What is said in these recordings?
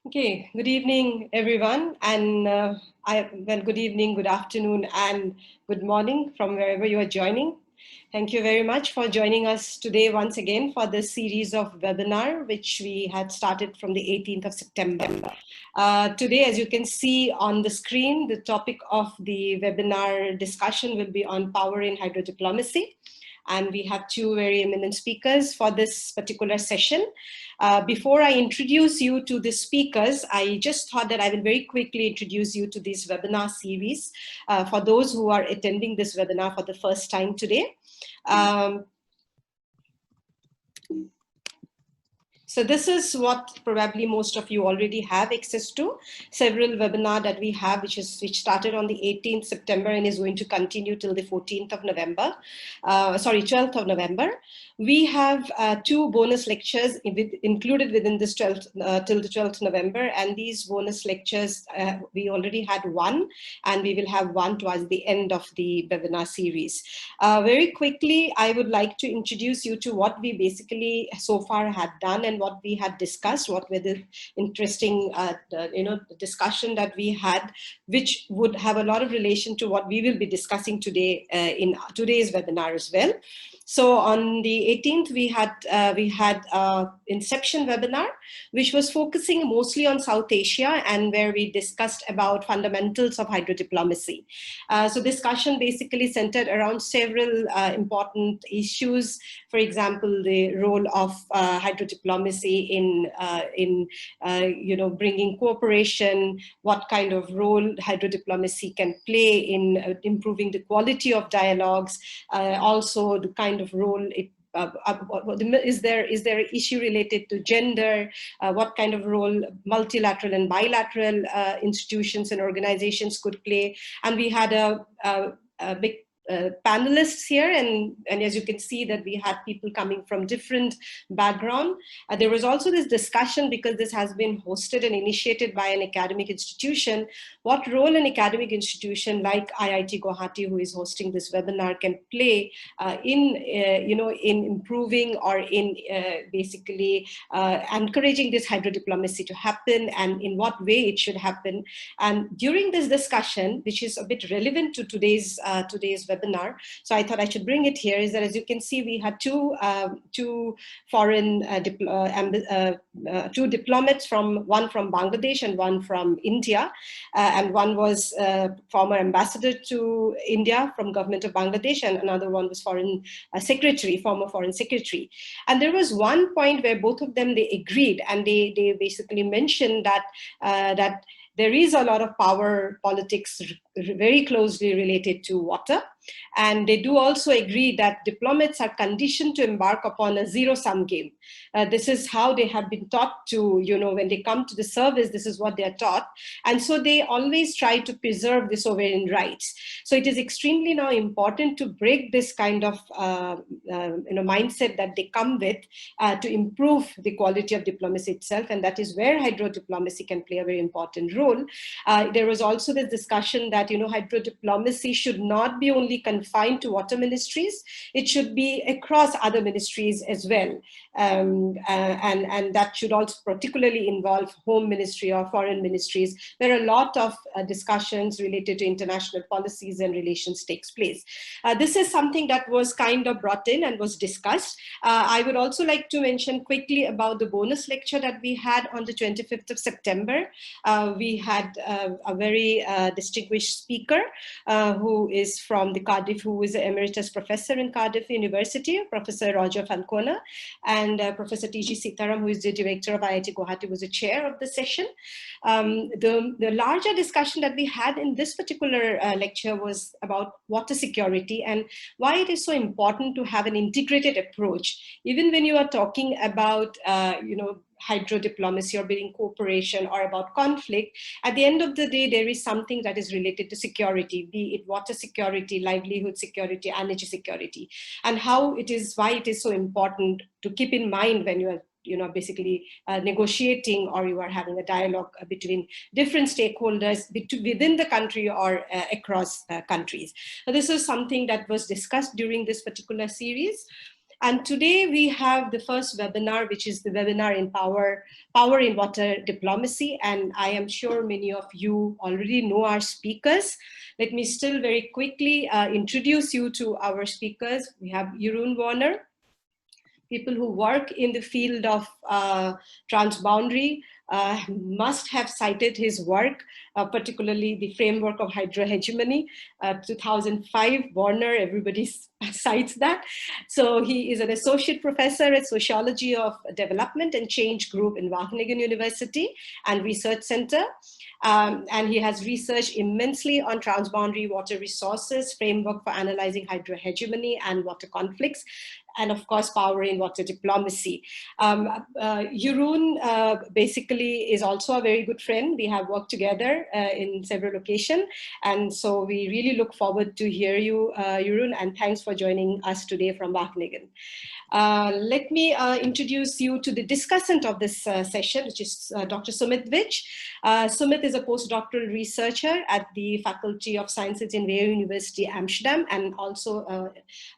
Okay, good evening, everyone, and good evening, good afternoon, and good morning from wherever you are joining. Thank you very much for joining us today once again for this series of webinar, which we had started from the 18th of September. Today, as you can see on the screen, the topic of the webinar discussion will be on power in hydrodiplomacy. And we have two very eminent speakers for this particular session. Before I introduce you to the speakers, I just thought that I will very quickly introduce you to this webinar series for those who are attending this webinar for the first time today. So this is what probably most of you already have access to. Several webinar that we have, which started on the 18th September and is going to continue till the 14th of November. 12th of November. We have two bonus lectures included within this 12th till the 12th November, and these bonus lectures we already had one, and we will have one towards the end of the webinar series. Very quickly, I would like to introduce you to what we basically so far had done and what we had discussed, what were the interesting discussion that we had, which would have a lot of relation to what we will be discussing today in today's webinar as well. So on the 18th, we had Inception Webinar, which was focusing mostly on South Asia and where we discussed about fundamentals of hydrodiplomacy. So discussion basically centered around several important issues. For example, the role of hydrodiplomacy in bringing cooperation, what kind of role hydrodiplomacy can play in improving the quality of dialogues, also the kind of role it is there an issue related to gender? What kind of role multilateral and bilateral institutions and organizations could play? And we had a big panelists here, and as you can see that we had people coming from different background. There was also this discussion, because this has been hosted and initiated by an academic institution, what role an academic institution like IIT Guwahati, who is hosting this webinar, can play in improving or in basically encouraging this hydrodiplomacy to happen, and in what way it should happen. And during this discussion, which is a bit relevant to today's webinar, so I thought I should bring it here, is that as you can see, we had two foreign two diplomats, one from Bangladesh and one from India, and one was former ambassador to India from government of Bangladesh, and another one was former foreign secretary. And there was one point where both of them, they agreed, and they basically mentioned that there is a lot of power politics very closely related to water. And they do also agree that diplomats are conditioned to embark upon a zero-sum game. This is how they have been taught to, when they come to the service, this is what they are taught. And so they always try to preserve the sovereign rights. So it is extremely now important to break this kind of mindset that they come with to improve the quality of diplomacy itself. And that is where hydrodiplomacy can play a very important role. There was also this discussion that, hydrodiplomacy should not be only confined to water ministries, it should be across other ministries as well. And that should also particularly involve home ministry or foreign ministries, where a lot of discussions related to international policies and relations takes place. This is something that was kind of brought in and was discussed. I would also like to mention quickly about the bonus lecture that we had on the 25th of September. We had a very distinguished speaker who is from the Cardiff, who is an emeritus professor in Cardiff University, Professor Roger Falconer, and Professor T.G. Sitaram, who is the director of IIT Guwahati, was the chair of the session. The larger discussion that we had in this particular lecture was about water security and why it is so important to have an integrated approach. Even when you are talking about, hydrodiplomacy or building cooperation or about conflict, at the end of the day, there is something that is related to security, be it water security, livelihood security, energy security, and why it is so important to keep in mind when you are basically negotiating or you are having a dialogue between different stakeholders within the country or across countries. This is something that was discussed during this particular series. And today we have the first webinar, which is the webinar in Power in Water Diplomacy. And I am sure many of you already know our speakers. Let me still very quickly introduce you to our speakers. We have Jeroen Warner, people who work in the field of transboundary must have cited his work, particularly the framework of hydrohegemony, 2005, Warner, everybody cites that. So he is an associate professor at Sociology of Development and Change Group in Wageningen University and Research Center. And he has researched immensely on transboundary water resources, framework for analyzing hydrohegemony and water conflicts, and of course, power in water diplomacy. Jeroen basically is also a very good friend. We have worked together in several occasions. And so we really look forward to hear you, Jeroen, and thanks for joining us today from Wageningen. Let me introduce you to the discussant of this session, which is Dr. Sumit Vij. Sumit is a postdoctoral researcher at the Faculty of Sciences in Vrije University, Amsterdam, and also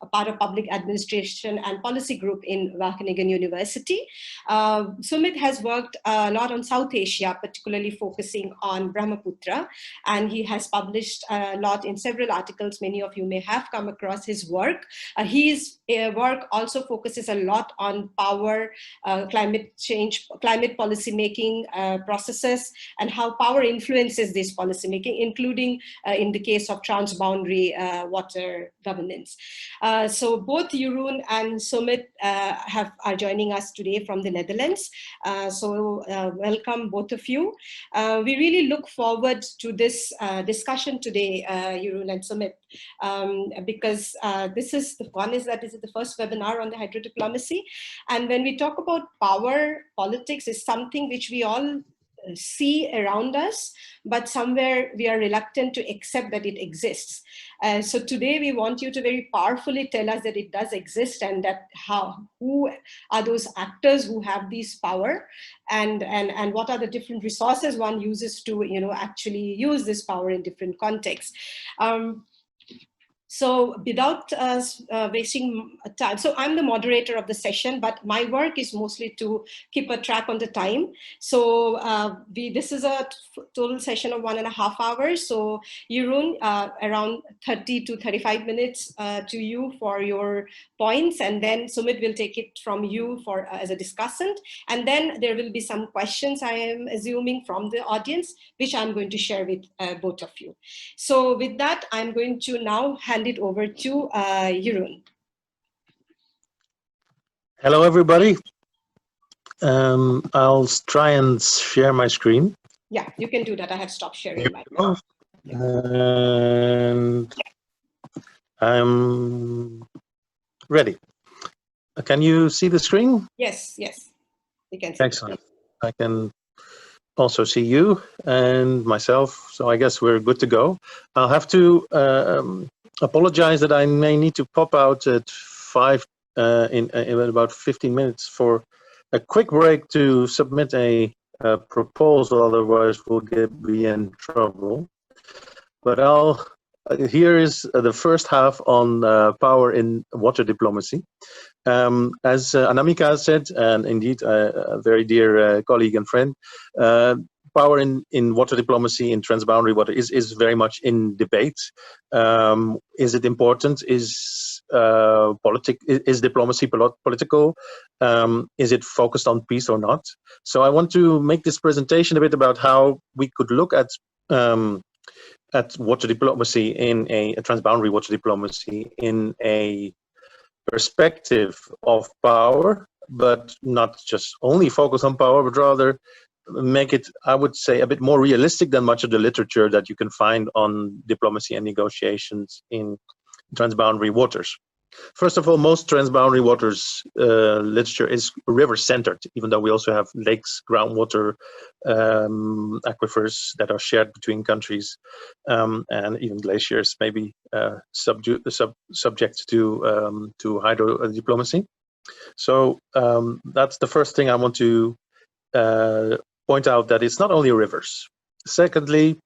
a part of public administration and policy group in Wageningen University. Sumit has worked a lot on South Asia, particularly focusing on Brahmaputra, and he has published a lot in several articles. Many of you may have come across his work. His work also focuses a lot on power, climate change, climate policy making processes, and how power influences this policy making, including in the case of transboundary water governance. So both Jeroen and Sumit are joining us today from the Netherlands. So welcome both of you. We really look forward to this discussion today, Jeroen and Sumit, because this is the first webinar on the hydrodiplomacy. And when we talk about power politics, is something which we all see around us, but somewhere we are reluctant to accept that it exists. So today we want you to very powerfully tell us that it does exist, and that who are those actors who have this power, and what are the different resources one uses to actually use this power in different contexts. So without wasting time, so I'm the moderator of the session, but my work is mostly to keep a track on the time. So this is a total session of 1.5 hours. So Jeroen, around 30 to 35 minutes to you for your points, and then Sumit will take it from you as a discussant. And then there will be some questions, I am assuming, from the audience, which I'm going to share with both of you. So with that, I'm going to now hand it over to Jeroen. Hello, everybody. I'll try and share my screen. Yeah, you can do that. I have stopped sharing my screen. And I'm ready. Can you see the screen? Yes, yes. You can see. Excellent. I can also see you and myself, so I guess we're good to go. I'll have to apologize that I may need to pop out at 5 in about 15 minutes for a quick break to submit a proposal, otherwise we'll be in trouble. But here is the first half on power in water diplomacy. As Anamika said, and indeed a very dear colleague and friend, power in water diplomacy, in transboundary water, is very much in debate. Is it important? Is diplomacy political? Is it focused on peace or not? So I want to make this presentation a bit about how we could look at water diplomacy, in a transboundary water diplomacy, in a perspective of power, but not just only focus on power, but rather make it, I would say, a bit more realistic than much of the literature that you can find on diplomacy and negotiations in transboundary waters. First of all, most transboundary waters literature is river-centered, even though we also have lakes, groundwater, aquifers that are shared between countries, and even glaciers may be subject to hydro diplomacy. So that's the first thing I want to point out, that it's not only rivers. Secondly,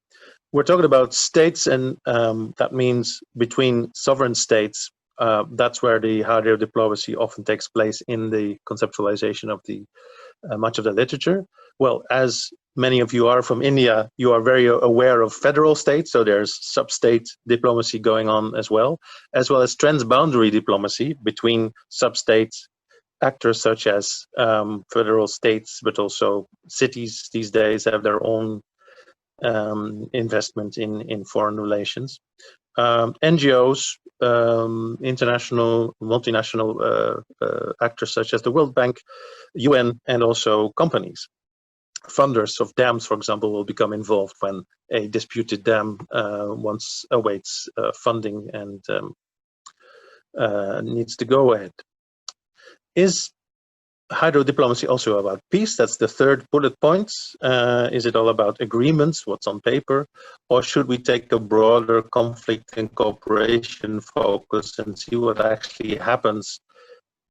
we're talking about states, and that means between sovereign states that's where the hydro diplomacy often takes place in the conceptualization of the much of the literature. Well, as many of you are from India, you are very aware of federal states, so there's sub-state diplomacy going on as well as transboundary diplomacy between sub-state actors such as federal states, but also cities these days have their own investment in foreign relations. NGOs, international, multinational actors such as the World Bank, UN, and also companies. Funders of dams, for example, will become involved when a disputed dam once awaits funding and needs to go ahead. Is hydro diplomacy also about peace? That's the third bullet point. Is it all about agreements, what's on paper? Or should we take a broader conflict and cooperation focus and see what actually happens?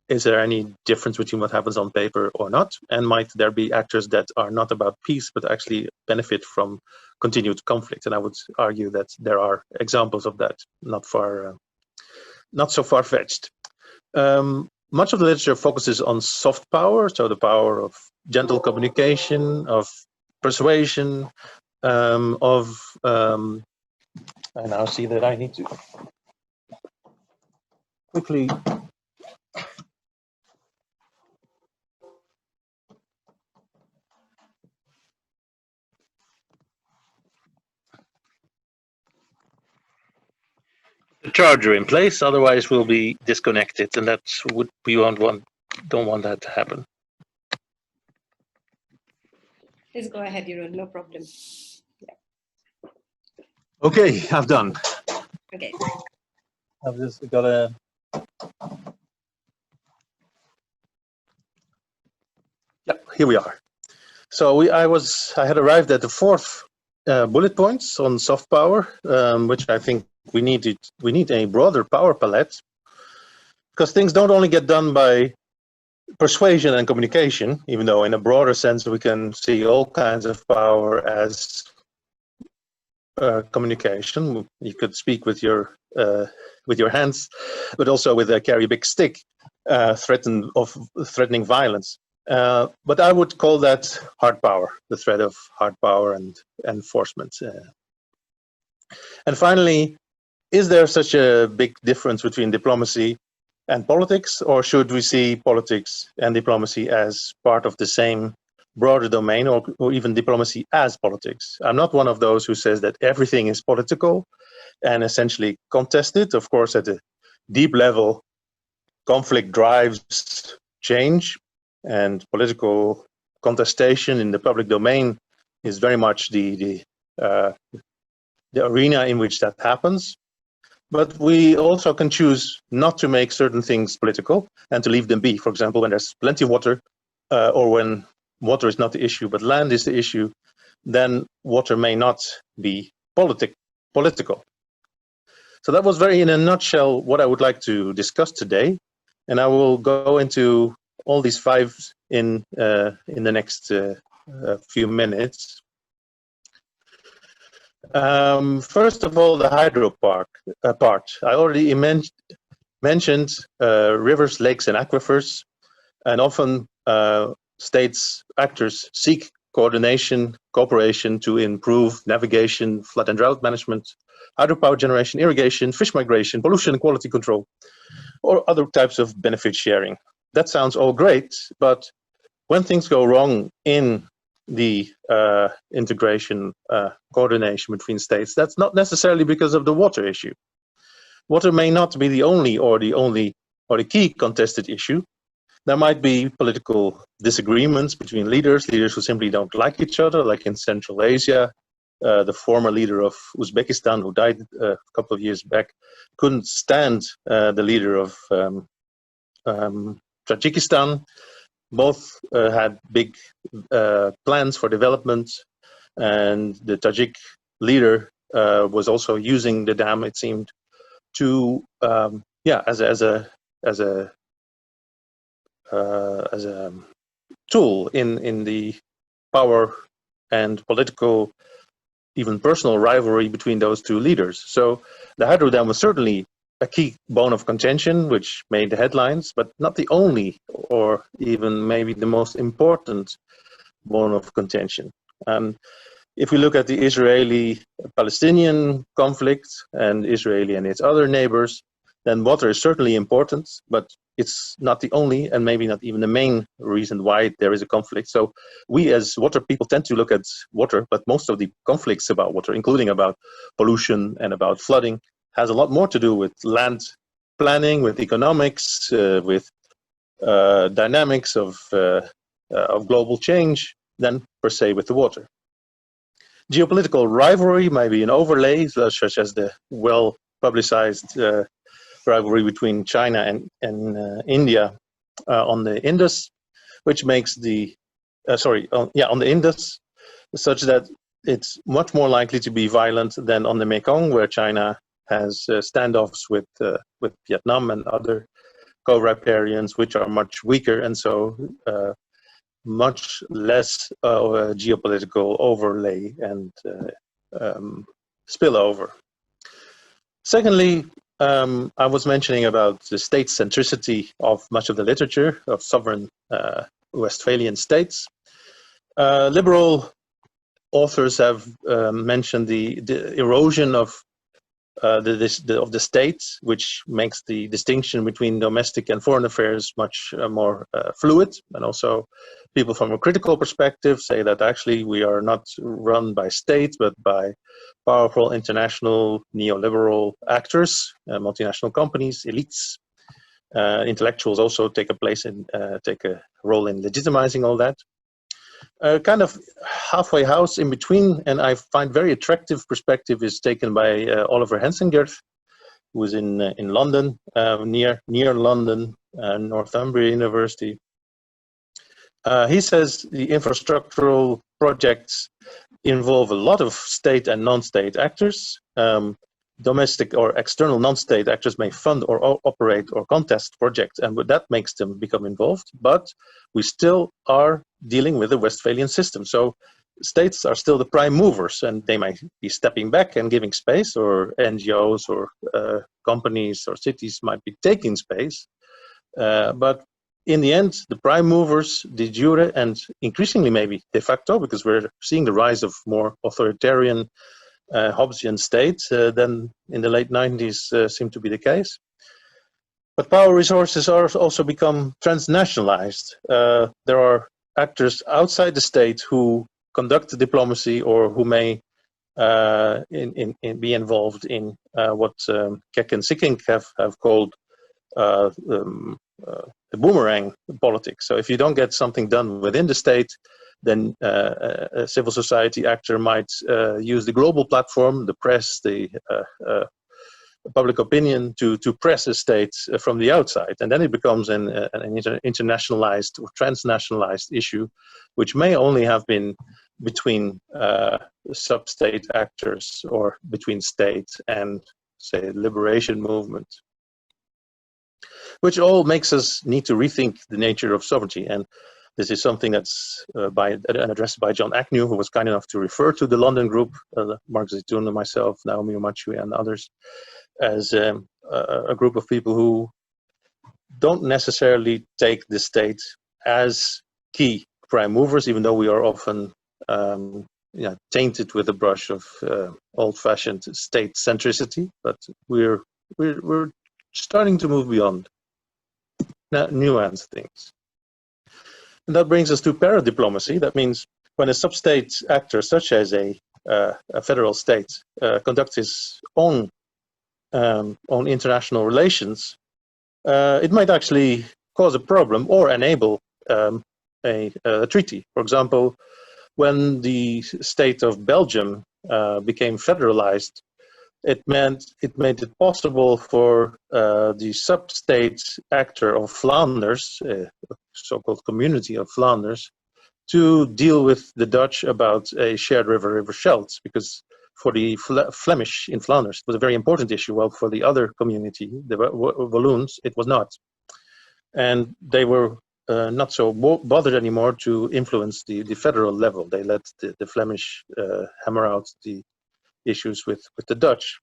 Is there any difference between what happens on paper or not? And might there be actors that are not about peace, but actually benefit from continued conflict? And I would argue that there are examples of that, not so far-fetched. Much of the literature focuses on soft power, so the power of gentle communication, of persuasion, I now see that I need to quickly the charger in place, otherwise we'll be disconnected, and that's what we don't want that to happen. Please go ahead, Jeroen, no problem. Yeah. Okay, I've done. Okay. I've just got a... Yep, here we are. So I had arrived at the fourth bullet points on soft power, which I think we need a broader power palette, because things don't only get done by persuasion and communication, even though in a broader sense we can see all kinds of power as communication. You could speak with your hands, but also carry a big stick, threatening violence. But I would call that hard power, the threat of hard power and enforcement. And finally, is there such a big difference between diplomacy and politics, or should we see politics and diplomacy as part of the same broader domain, or even diplomacy as politics? I'm not one of those who says that everything is political and essentially contested. Of course, at a deep level, conflict drives change, and political contestation in the public domain is very much the arena in which that happens. But we also can choose not to make certain things political and to leave them be. For example, when there's plenty of water, or when water is not the issue, but land is the issue, then water may not be political. So that was very in a nutshell what I would like to discuss today. And I will go into all these five in the next few minutes. First of all, the hydro part. I already mentioned rivers, lakes, and aquifers, and often actors seek coordination, cooperation to improve navigation, flood and drought management, hydropower generation, irrigation, fish migration, pollution and quality control, or other types of benefit sharing. That sounds all great, but when things go wrong in the integration, coordination between states, that's not necessarily because of the water issue. Water may not be the only or the key contested issue. There might be political disagreements between leaders who simply don't like each other, like in Central Asia. The former leader of Uzbekistan, who died a couple of years back, couldn't stand the leader of Tajikistan. Both had big plans for development, and the Tajik leader was also using the dam, it seemed, to as a tool in the power and political, even personal rivalry between those two leaders. So the hydro dam was certainly a key bone of contention which made the headlines, but not the only, or even maybe the most important bone of contention. If we look at the Israeli-Palestinian conflict and Israeli and its other neighbors, then water is certainly important, but it's not the only and maybe not even the main reason why there is a conflict. So we as water people tend to look at water, but most of the conflicts about water, including about pollution and about flooding, has a lot more to do with land planning, with economics, with dynamics of global change than per se with the water. Geopolitical rivalry might be an overlay, such as the well-publicized rivalry between China and India on the Indus, which makes the on the Indus, such that it's much more likely to be violent than on the Mekong, where China has standoffs with Vietnam and other co-riparians, which are much weaker, and so much less geopolitical overlay and spillover. Secondly, I was mentioning about the state centricity of much of the literature of sovereign Westphalian states. Liberal authors have mentioned the erosion of the state, which makes the distinction between domestic and foreign affairs much more fluid. And also people from a critical perspective say that actually we are not run by state, but by powerful international neoliberal actors, multinational companies, elites. Intellectuals also take a role in legitimizing all that. Kind of halfway house in between, and I find very attractive perspective is taken by Oliver Hensingerth, who is in London, near London, Northumbria University. He says the infrastructural projects involve a lot of state and non-state actors. Domestic or external non-state actors may fund or operate or contest projects, and that makes them become involved. But we still are dealing with the Westphalian system. So states are still the prime movers, and they might be stepping back and giving space, or NGOs or companies or cities might be taking space. But in the end, the prime movers, de jure, and increasingly maybe de facto, because we're seeing the rise of more authoritarian Hobbesian state than in the late 90s seemed to be the case. But power resources are also become transnationalized. There are actors outside the state who conduct diplomacy or who may be involved in what Keck and Sikkink have called the boomerang politics. So if you don't get something done within the state, then a civil society actor might use the global platform, the press, the public opinion to press a state from the outside. And then it becomes an internationalized or transnationalized issue, which may only have been between sub-state actors or between states and, say, liberation movement, which all makes us need to rethink the nature of sovereignty. And this is something that's addressed by John Agnew, who was kind enough to refer to the London group, Mark Zitoun and myself, Naomi Omachui and others, as a group of people who don't necessarily take the state as key prime movers, even though we are often tainted with a brush of old-fashioned state centricity. But we're starting to move beyond nuance things. And that brings us to paradiplomacy. That means when a sub-state actor, such as a federal state, conducts his own international relations, it might actually cause a problem or enable a treaty. For example, when the state of Belgium became federalized, it made it possible for the sub-state actor of Flanders, a so-called community of Flanders, to deal with the Dutch about a shared river Scheldt, because for the Flemish in Flanders, it was a very important issue, while for the other community, the Walloons, it was not. And they were not so bothered anymore to influence the federal level. They let the Flemish hammer out the issues with the Dutch.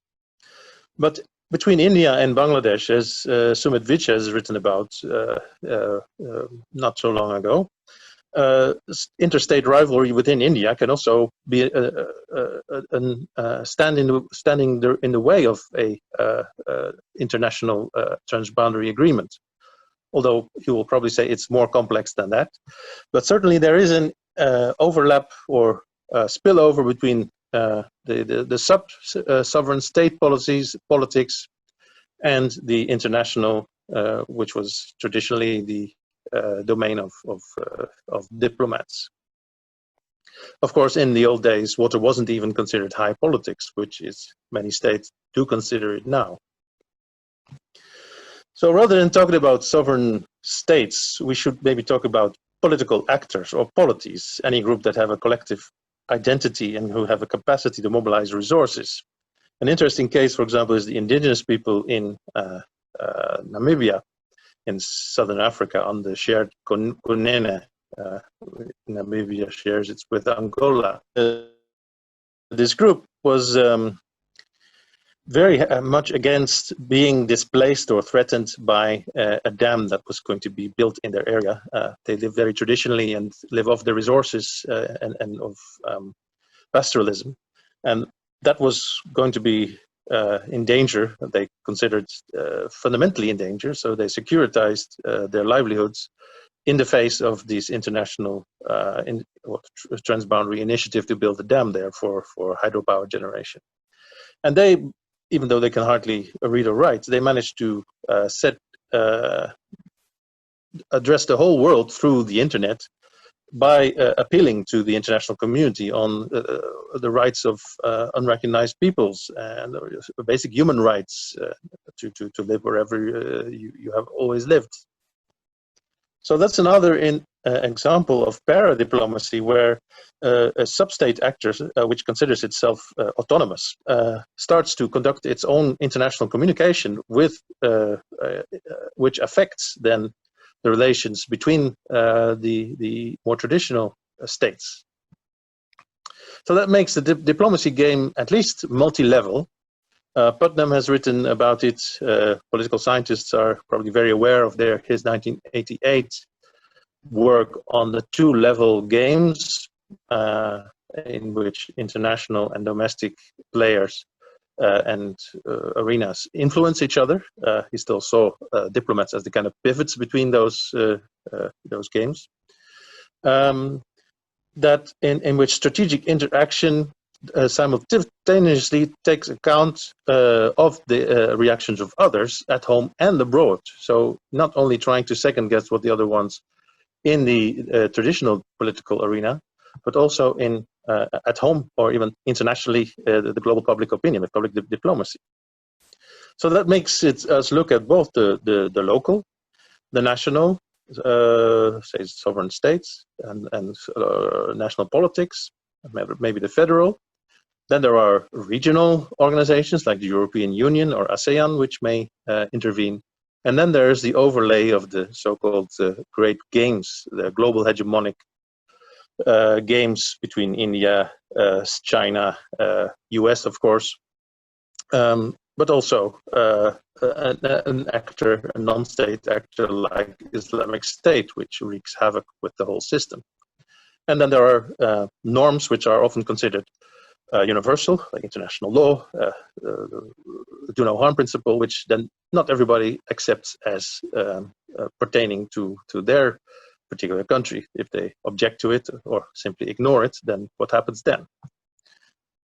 But between India and Bangladesh, as Sumit Vij has written about not so long ago, interstate rivalry within India can also be standing in the way of a international transboundary agreement. Although he will probably say it's more complex than that, but certainly there is an overlap or spillover between the sovereign state politics and the international, which was traditionally the domain of diplomats. Of course, in the old days, water wasn't even considered high politics, which is many states do consider it now. So rather than talking about sovereign states, we should maybe talk about political actors or polities, any group that have a collective identity and who have a capacity to mobilize resources. An interesting case, for example, is the indigenous people in Namibia, in southern Africa, on the shared Kunene. Namibia shares it with Angola. This group was very much against being displaced or threatened by a dam that was going to be built in their area. They live very traditionally and live off the resources and of pastoralism. And that was going to be in danger. They considered fundamentally in danger, so they securitized their livelihoods in the face of this international transboundary initiative to build a dam there for hydropower generation. And they, even though they can hardly read or write, they managed to address the whole world through the internet by appealing to the international community on the rights of unrecognized peoples and basic human rights to live wherever you have always lived. So that's another example of paradiplomacy, where a sub-state actor, which considers itself autonomous, starts to conduct its own international communication with, which affects then the relations between the more traditional states. So that makes the diplomacy game at least multi-level. Putnam has written about it. Political scientists are probably very aware of his 1988 work on the two-level games, in which international and domestic players and arenas influence each other. He still saw diplomats as the kind of pivots between those games. That in which strategic interaction simultaneously takes account of the reactions of others at home and abroad. So not only trying to second guess what the other wants in the traditional political arena, but also in at home or even internationally, the global public opinion, with public diplomacy. So that makes us look at both the local, the national, say sovereign states, and national politics, maybe the federal. Then there are regional organizations like the European Union or ASEAN, which may intervene. And then there's the overlay of the so-called great games, the global hegemonic games between India, China, US, of course, but also an actor, a non-state actor like Islamic State, which wreaks havoc with the whole system. And then there are norms which are often considered universal, like international law, the do no harm principle, which then not everybody accepts as pertaining to their particular country. If they object to it or simply ignore it, then what happens then?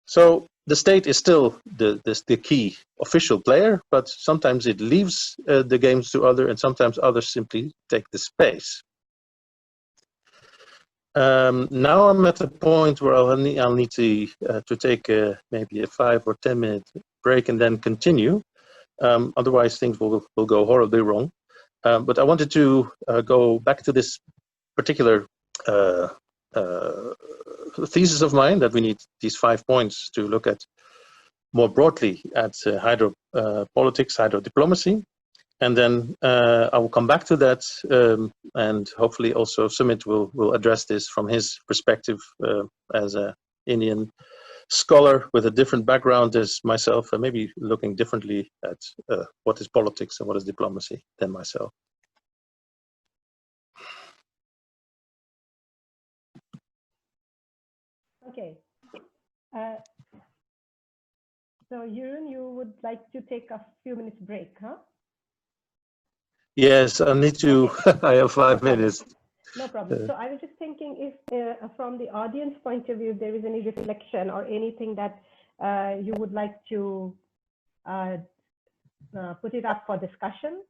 So the state is still the key official player, but sometimes it leaves the games to others, and sometimes others simply take the space. Now I'm at a point where I'll need to take maybe a 5 or 10 minute break and then continue. Otherwise things will go horribly wrong. But I wanted to go back to this particular thesis of mine, that we need these 5 points to look at more broadly at hydropolitics, hydrodiplomacy. And then I will come back to that, and hopefully also Sumit will address this from his perspective as an Indian scholar with a different background as myself, and maybe looking differently at what is politics and what is diplomacy than myself. Okay. So Jeroen, you would like to take a few minutes break, huh? Yes, I need to. Okay. I have 5 minutes. No problem. So I was just thinking if from the audience point of view, if there is any reflection or anything that you would like to put it up for discussion,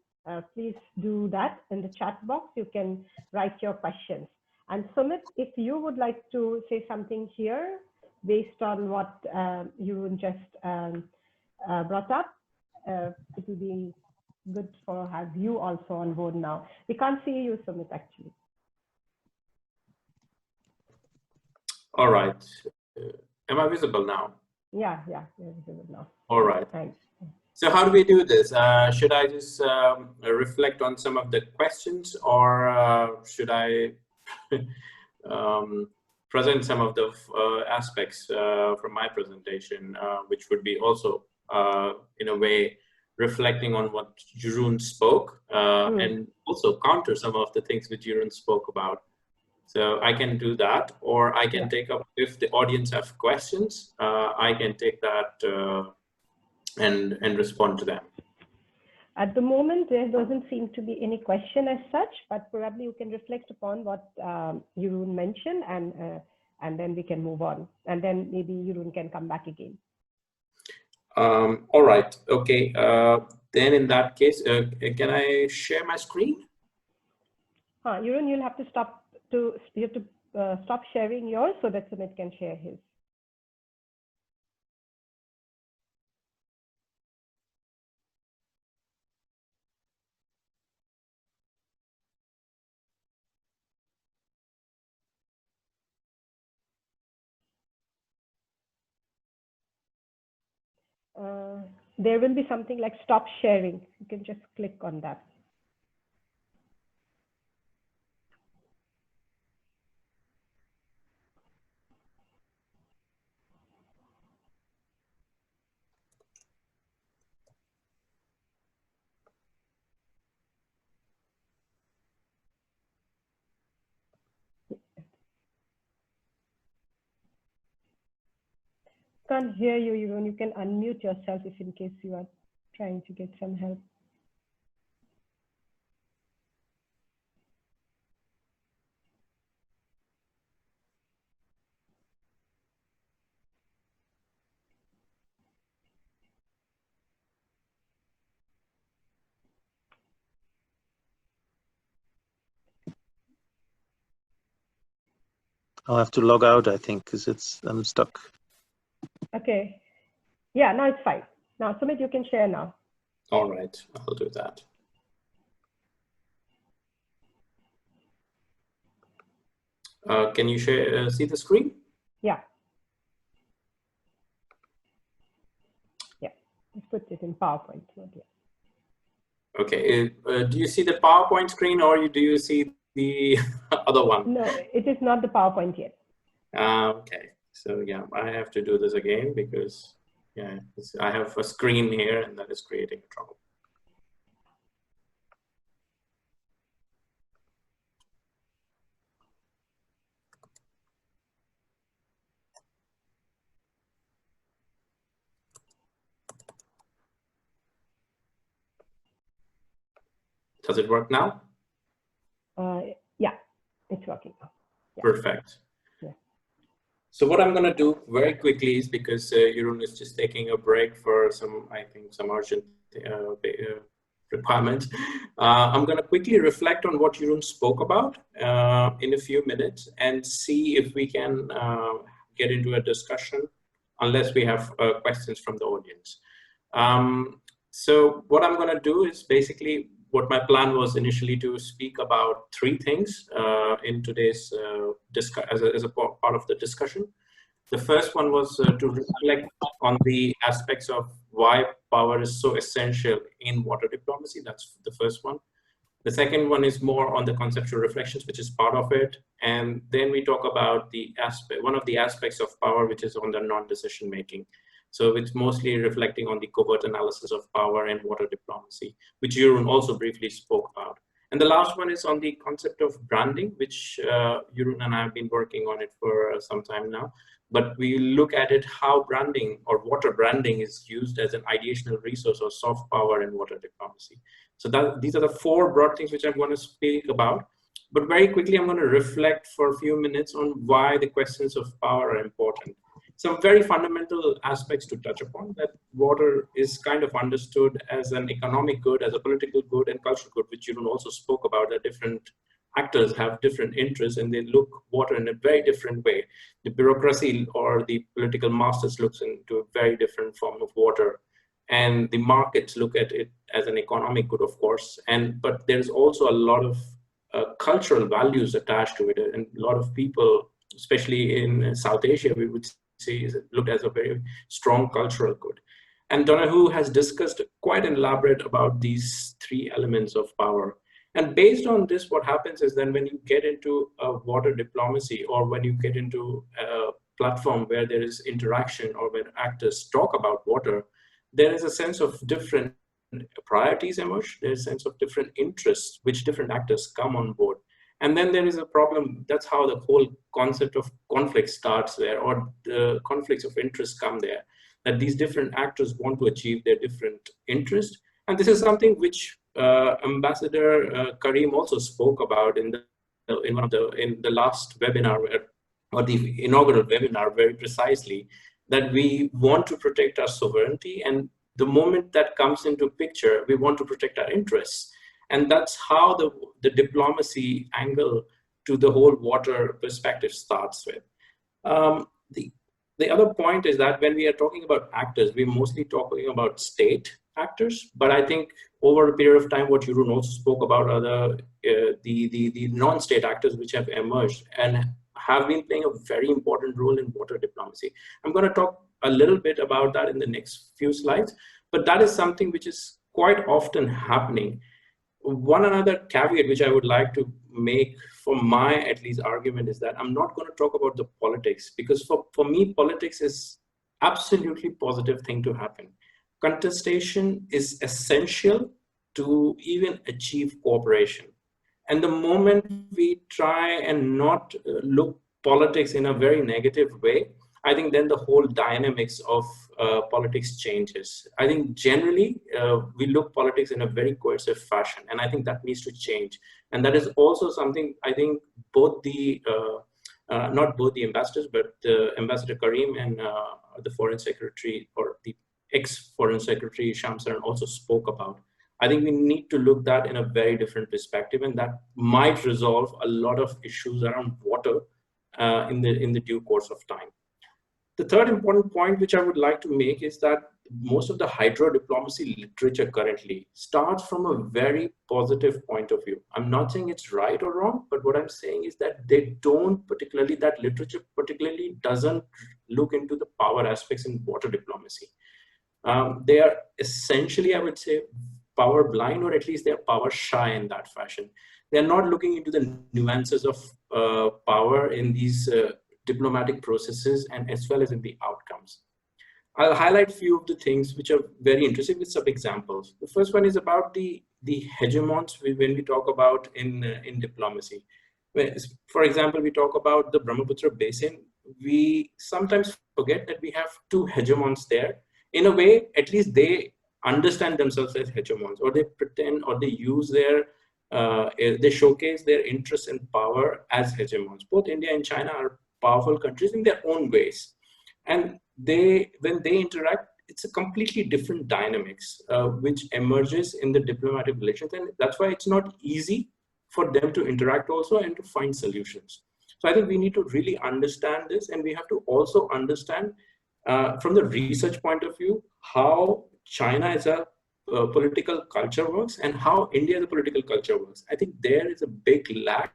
please do that in the chat box. You can write your questions. And Sumit, if you would like to say something here based on what you just brought up, it will be good for have you also on board now. We can't see you, Sumit, actually. All right. Am I visible now? Yeah, you're visible now. All right. Thanks. So how do we do this? Should I just reflect on some of the questions, or should I present some of the aspects from my presentation, which would be also, in a way, reflecting on what Jeroen spoke, and also counter some of the things that Jeroen spoke about. So I can do that, or I can take up, if the audience have questions, I can take that and respond to them. At the moment, there doesn't seem to be any question as such, but probably you can reflect upon what Jeroen mentioned, and then we can move on. And then maybe Jeroen can come back again. All right. Okay. Then in that case, can I share my screen? Jeroen, you'll have to stop. You have to stop sharing yours so that Sumit can share his. There will be something like stop sharing. You can just click on that. Can't hear you, Jeroen. You can unmute yourself if in case you are trying to get some help. I'll have to log out, I think, because I'm stuck. Okay. Yeah, now it's fine. Now, Sumit, you can share now. All right, I'll do that. Can you share, see the screen? Yeah. Yeah, let's put it in PowerPoint. Okay, do you see the PowerPoint screen, or do you see the other one? No, it is not the PowerPoint yet. Okay, so yeah, I have to do this again because yeah, I have a screen here and that is creating trouble. Does it work now? Yeah, it's working now. Yeah. Perfect. Yeah. So what I'm going to do very quickly is, because Jeroen is just taking a break for some, I think, some urgent requirements. I'm going to quickly reflect on what Jeroen spoke about in a few minutes and see if we can get into a discussion, unless we have questions from the audience. So what I'm going to do is basically, what my plan was initially to speak about three things in today's as a part of the discussion. The first one was to reflect on the aspects of why power is so essential in water diplomacy. That's the first one. The second one is more on the conceptual reflections, which is part of it. And then we talk about the aspect, one of the aspects of power, which is on the non-decision making. So it's mostly reflecting on the covert analysis of power and water diplomacy, which Jeroen also briefly spoke about. And the last one is on the concept of branding, which Jeroen and I have been working on it for some time now. But we look at it how branding or water branding is used as an ideational resource or soft power in water diplomacy. So these are the four broad things which I'm going to speak about. But very quickly, I'm going to reflect for a few minutes on why the questions of power are important. Some very fundamental aspects to touch upon, that water is kind of understood as an economic good, as a political good and cultural good, which Jeroen also spoke about, that different actors have different interests and they look water in a very different way. The bureaucracy or the political masters looks into a very different form of water, and the markets look at it as an economic good, of course. But there's also a lot of cultural values attached to it, and a lot of people, especially in South Asia, we would say is looked as a very strong cultural good. And Donahue has discussed quite elaborate about these three elements of power. And based on this, what happens is then when you get into a water diplomacy, or when you get into a platform where there is interaction or when actors talk about water, there is a sense of different priorities emerge. There's a sense of different interests, which different actors come on board. And then there is a problem. That's how the whole concept of conflict starts there, or the conflicts of interest come there, that these different actors want to achieve their different interests. And this is something which Ambassador Karim also spoke about in the last webinar, or the inaugural webinar, very precisely, that we want to protect our sovereignty, and the moment that comes into picture, we want to protect our interests. And that's how the diplomacy angle to the whole water perspective starts with. The other point is that when we are talking about actors, we're mostly talking about state actors, but I think over a period of time, what Jeroen also spoke about are the non-state actors which have emerged and have been playing a very important role in water diplomacy. I'm going to talk a little bit about that in the next few slides, but that is something which is quite often happening. One another caveat which I would like to make for my at least argument is that I'm not going to talk about the politics, because for me, politics is absolutely positive thing to happen. Contestation is essential to even achieve cooperation. And the moment we try and not look politics in a very negative way, I think then the whole dynamics of politics changes. I think generally we look politics in a very coercive fashion, and I think that needs to change. And that is also something I think both the, not both the ambassadors, but Ambassador Karim and the Foreign Secretary, or the ex-Foreign Secretary Shamsaran, also spoke about. I think we need to look that in a very different perspective, and that might resolve a lot of issues around water in the due course of time. The third important point which I would like to make is that most of the hydro diplomacy literature currently starts from a very positive point of view. I'm not saying it's right or wrong, but what I'm saying is that they don't particularly, that literature particularly doesn't look into the power aspects in water diplomacy. They are essentially, I would say, power blind, or at least they're power shy in that fashion. They're not looking into the nuances of power in these diplomatic processes, and as well as in the outcomes. I'll highlight a few of the things which are very interesting with some examples. The first one is about the hegemons when we talk about in diplomacy. For example, we talk about the Brahmaputra basin. We sometimes forget that we have two hegemons there. In a way, at least they understand themselves as hegemons, or they pretend, or they use their they showcase their interest and power as hegemons. Both India and China are powerful countries in their own ways, and when they interact, it's a completely different dynamics which emerges in the diplomatic relations, and that's why it's not easy for them to interact also and to find solutions. So I think we need to really understand this, and we have to also understand from the research point of view how China as a political culture works and how India as a political culture works. I think there is a big lack,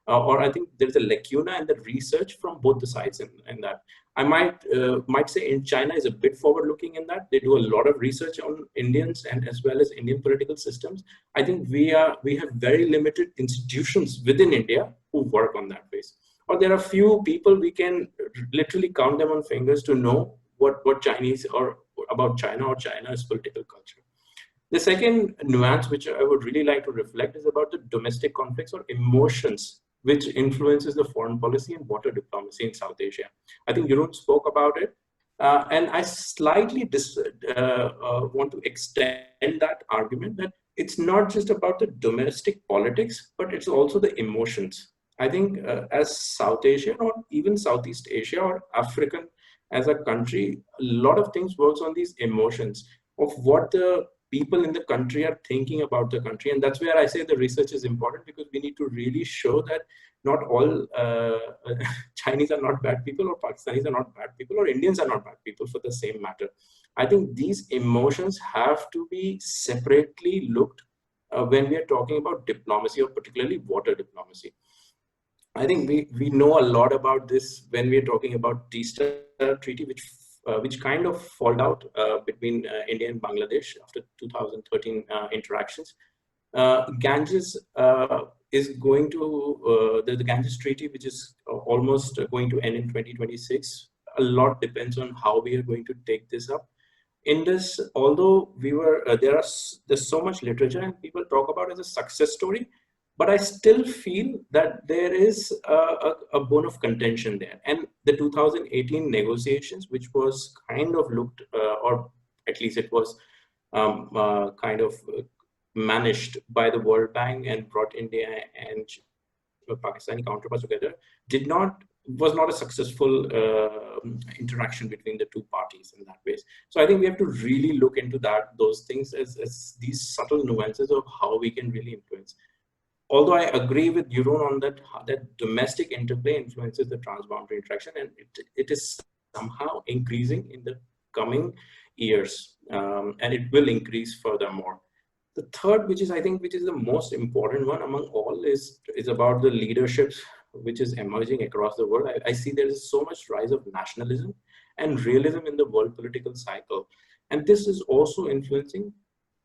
or I think there's a lacuna in the research from both the sides in that. I might say in China is a bit forward-looking in that. They do a lot of research on Indians and as well as Indian political systems. I think we have very limited institutions within India who work on that base. Or there are few people we can literally count them on fingers to know what Chinese or about China or China's political culture. The second nuance which I would really like to reflect is about the domestic conflicts or emotions which influences the foreign policy and water diplomacy in South Asia. I think Jeroen spoke about it, and I slightly want to extend that argument that it's not just about the domestic politics, but it's also the emotions. I think as South Asian or even Southeast Asia or African as a country, a lot of things works on these emotions of what the people in the country are thinking about the country. And that's where I say the research is important, because we need to really show that not all Chinese are not bad people, or Pakistanis are not bad people, or Indians are not bad people for the same matter. I think these emotions have to be separately looked when we are talking about diplomacy, or particularly water diplomacy. I think we know a lot about this when we are talking about Decentering Treaty, which kind of falled out between India and Bangladesh after 2013 interactions. Ganges is going to, the Ganges Treaty, which is almost going to end in 2026. A lot depends on how we are going to take this up. In this, although we were, there's so much literature and people talk about it as a success story, but I still feel that there is a bone of contention there. And the 2018 negotiations, which was kind of looked, or at least it was kind of managed by the World Bank and brought India and Pakistani counterparts together, was not a successful interaction between the two parties in that way. So I think we have to really look into those things as these subtle nuances of how we can really influence. Although I agree with Jeroen on that domestic interplay influences the transboundary interaction, and it is somehow increasing in the coming years, and it will increase furthermore. The third, which is the most important one among all, is about the leaderships which is emerging across the world. I see there is so much rise of nationalism and realism in the world political cycle, and this is also influencing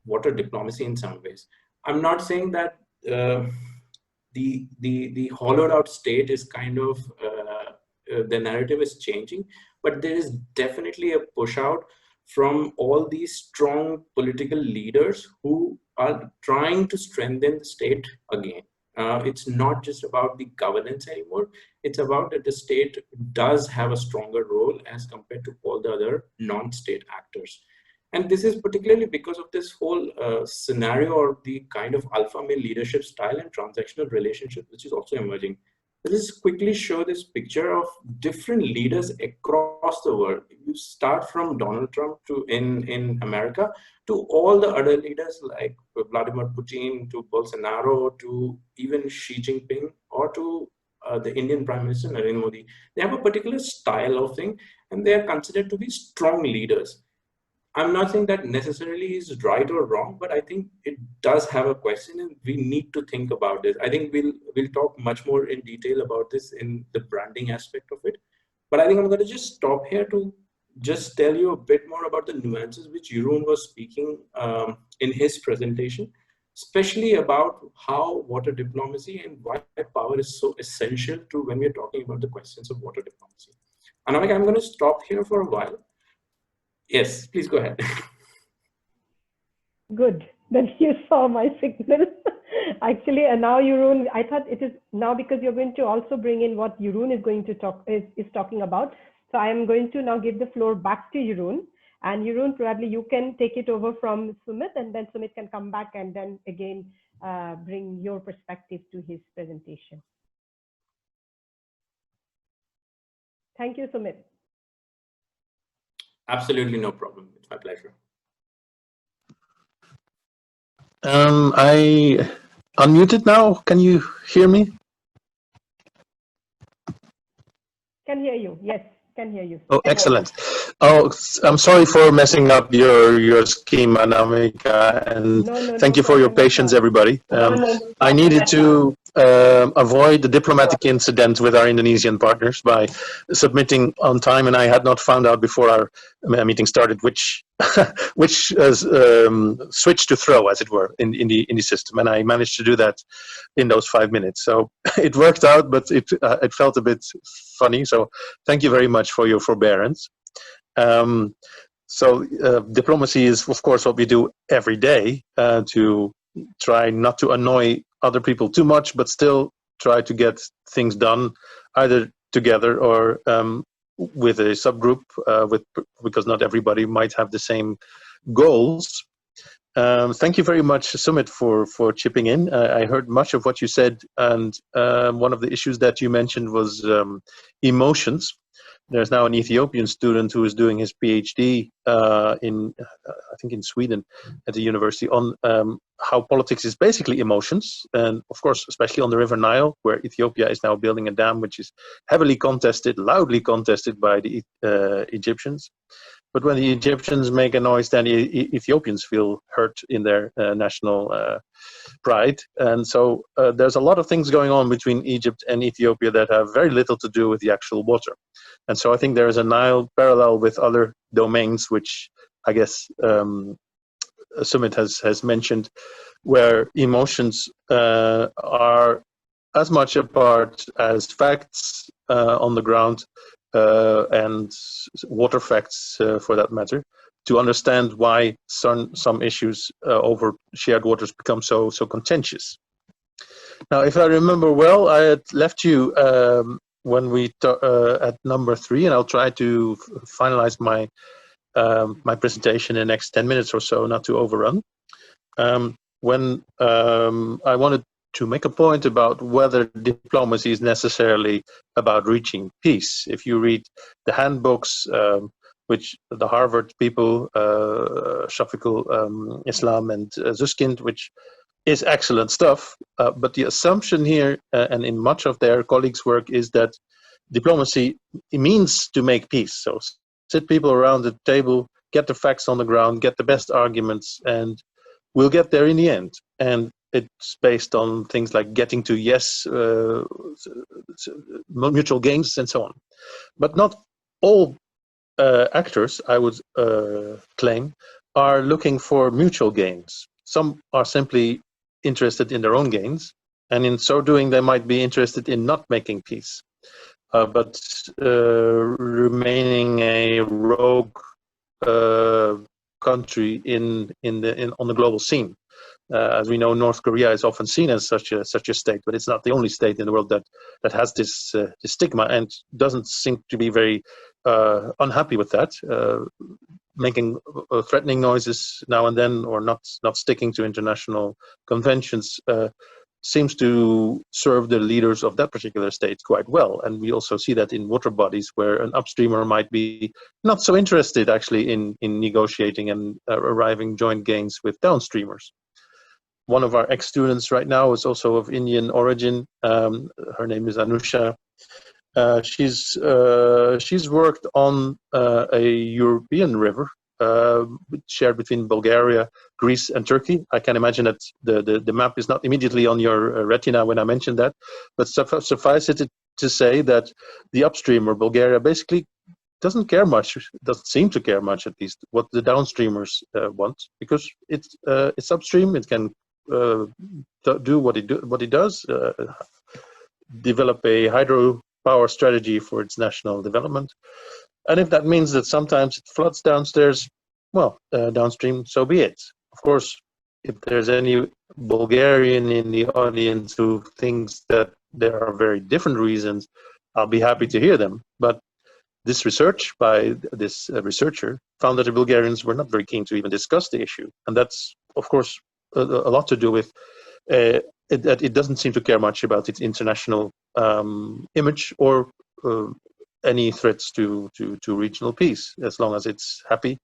water diplomacy in some ways. I'm not saying that the hollowed out state is kind of the narrative is changing, but there is definitely a push out from all these strong political leaders who are trying to strengthen the state again. It's not just about the governance anymore. It's about that the state does have a stronger role as compared to all the other non-state actors. And this is particularly because of this whole scenario, or the kind of alpha male leadership style and transactional relationship, which is also emerging. Let's just quickly show this picture of different leaders across the world. You start from Donald Trump in America to all the other leaders like Vladimir Putin, to Bolsonaro, to even Xi Jinping, or to the Indian Prime Minister Narendra Modi. They have a particular style of thing, and they are considered to be strong leaders. I'm not saying that necessarily is right or wrong, but I think it does have a question, and we need to think about this. I think we'll talk much more in detail about this in the branding aspect of it. But I think I'm going to just stop here to just tell you a bit more about the nuances which Jeroen was speaking in his presentation, especially about how water diplomacy and why power is so essential to when we're talking about the questions of water diplomacy. Anamika, I'm going to stop here for a while. Yes, please go ahead. Good. Then you saw my signal. Actually, and now Jeroen, I thought it is now because you're going to also bring in what Jeroen is going to is talking about. So I am going to now give the floor back to Jeroen. And Jeroen, probably you can take it over from Sumit, and then Sumit can come back and then again bring your perspective to his presentation. Thank you, Sumit. Absolutely no problem. It's my pleasure. I unmuted now. Can you hear me? Can hear you. Yes, can hear you. Oh, excellent. Oh, I'm sorry for messing up your scheme, Anamika, and thank you for your patience, everybody. I needed to avoid the diplomatic incident with our Indonesian partners by submitting on time, and I had not found out before our meeting started which which switch to throw, as it were, in the system, and I managed to do that in those 5 minutes. So it worked out, but it felt a bit funny. So thank you very much for your forbearance. So diplomacy is, of course, what we do every day to try not to annoy other people too much, but still try to get things done either together or with a subgroup, because not everybody might have the same goals. Thank you very much, Sumit, for chipping in. I heard much of what you said, and one of the issues that you mentioned was emotions. There's now an Ethiopian student who is doing his PhD I think in Sweden at the university on how politics is basically emotions, and of course, especially on the River Nile, where Ethiopia is now building a dam, which is heavily contested, loudly contested by the Egyptians. But when the Egyptians make a noise, then the Ethiopians feel hurt in their national pride. And so there's a lot of things going on between Egypt and Ethiopia that have very little to do with the actual water. And so I think there is a Nile parallel with other domains, which I guess Sumit has mentioned, where emotions are as much a part as facts on the ground, and water facts for that matter, to understand why some issues over shared waters become so contentious. Now, if I remember well, I had left you when we at number 3, and I'll try to finalize my my presentation in the next 10 minutes or so, not to overrun. When I wanted to make a point about whether diplomacy is necessarily about reaching peace. If you read the handbooks, which the Harvard people, Shafiqul Islam and Zuskind, which is excellent stuff, but the assumption here, and in much of their colleagues' work, is that diplomacy means to make peace. So sit people around the table, get the facts on the ground, get the best arguments, and we'll get there in the end. And it's based on things like getting to yes, mutual gains, and so on. But not all actors, I would claim, are looking for mutual gains. Some are simply interested in their own gains, and in so doing, they might be interested in not making peace, but remaining a rogue country on the global scene. As we know, North Korea is often seen as such a state, but it's not the only state in the world that has this stigma, and doesn't seem to be very unhappy with that, making threatening noises now and then, or not sticking to international conventions, seems to serve the leaders of that particular state quite well. And we also see that in water bodies, where an upstreamer might be not so interested actually in negotiating and arriving joint gains with downstreamers. One of our ex-students right now is also of Indian origin. Her name is Anusha. She's worked on a European river shared between Bulgaria, Greece, and Turkey. I can imagine that the map is not immediately on your retina when I mentioned that, but suffice it to say that the upstreamer, Bulgaria, basically doesn't care much, doesn't seem to care much at least, what the downstreamers want, because it's upstream. It can do what it does, develop a hydropower strategy for its national development. And if that means that sometimes it floods downstairs, well, downstream, so be it. Of course, if there's any Bulgarian in the audience who thinks that there are very different reasons, I'll be happy to hear them. But this research by this researcher found that the Bulgarians were not very keen to even discuss the issue. And that's, of course, a lot to do with it doesn't seem to care much about its international image or any threats to regional peace, as long as it's happy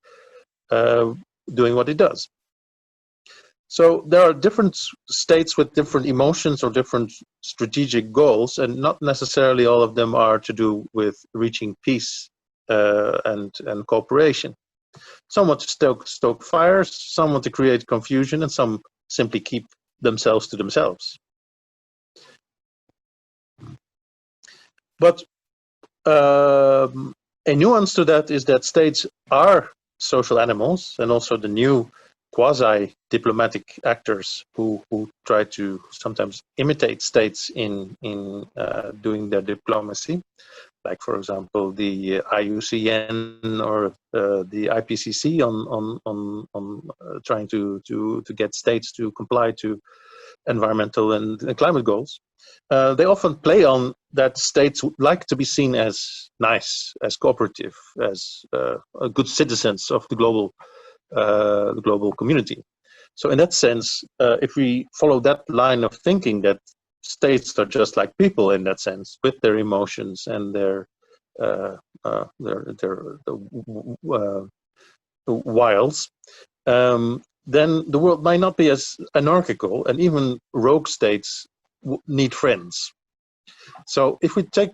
doing what it does. So there are different states with different emotions or different strategic goals, and not necessarily all of them are to do with reaching peace and cooperation. Some want to stoke fires, some want to create confusion, and some simply keep themselves to themselves. But a nuance to that is that states are social animals, and also the new quasi-diplomatic actors who try to sometimes imitate states in doing their diplomacy, like for example the IUCN or the IPCC on trying to get states to comply to environmental and climate goals. They often play on that states would like to be seen as nice, as cooperative, as good citizens of the global community. So in that sense, if we follow that line of thinking, that states are just like people in that sense, with their emotions and their wiles, then the world might not be as anarchical, and even rogue states need friends. So if we take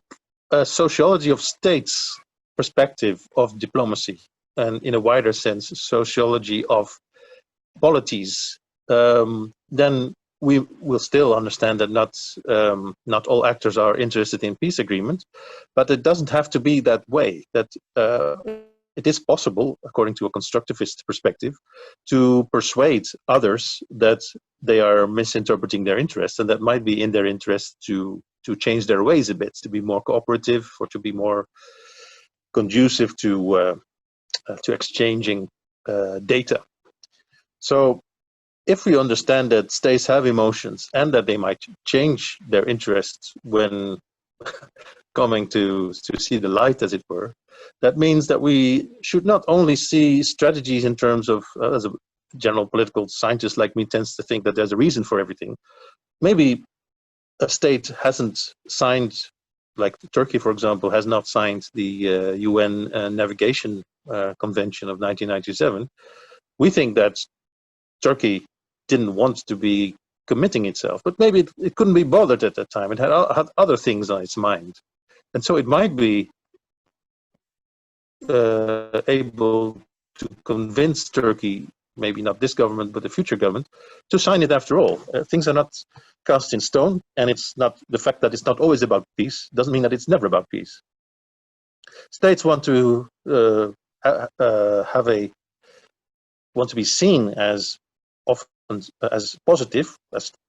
a sociology of states perspective of diplomacy, and in a wider sense, sociology of polities, then we will still understand that not all actors are interested in peace agreement, but it doesn't have to be that way. That it is possible, according to a constructivist perspective, to persuade others that they are misinterpreting their interests, and that might be in their interest to change their ways a bit, to be more cooperative, or to be more conducive to exchanging data. So if we understand that states have emotions and that they might change their interests when coming to see the light, as it were, that means that we should not only see strategies in terms of, as a general political scientist like me tends to think that there's a reason for everything. Maybe a state hasn't signed, like Turkey, for example, has not signed the UN Navigation Convention of 1997. We think that Turkey didn't want to be committing itself, but maybe it couldn't be bothered at that time. It had other things on its mind. And so it might be able to convince Turkey, maybe not this government, but the future government, to sign it after all. Things are not cast in stone, and it's not the fact that it's not always about peace doesn't mean that it's never about peace. States want to want to be seen as often as positive,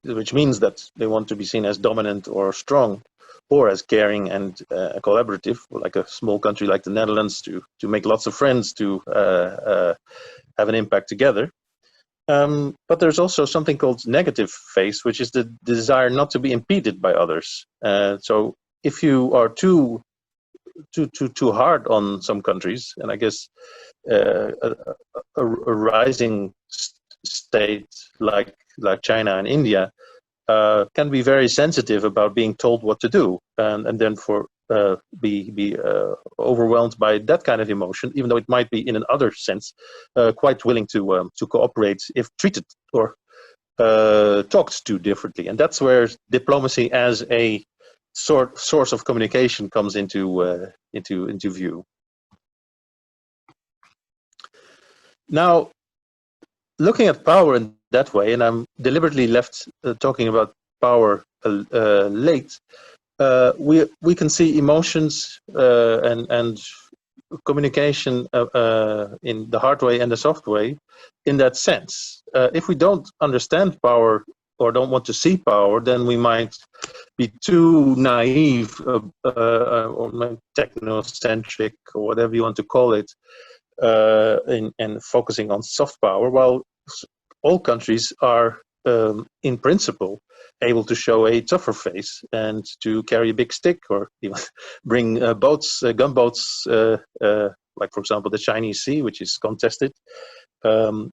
which means that they want to be seen as dominant or strong, or as caring and collaborative, like a small country like the Netherlands, to make lots of friends, to have an impact together. But there's also something called negative phase, which is the desire not to be impeded by others. So if you are too hard on some countries, and I guess a rising state like China and India can be very sensitive about being told what to do, and then be overwhelmed by that kind of emotion, even though it might be in another sense quite willing to cooperate if treated or talked to differently. And that's where diplomacy as a source of communication comes into view. Now, looking at power in that way, and I'm deliberately left talking about power late, we can see emotions and communication in the hard way and the soft way in that sense. If we don't understand power or don't want to see power, then we might be too naive or technocentric, or whatever you want to call it, in focusing on soft power, while all countries are in principle able to show a tougher face and to carry a big stick, or even bring gunboats, like for example the Chinese Sea, which is contested. There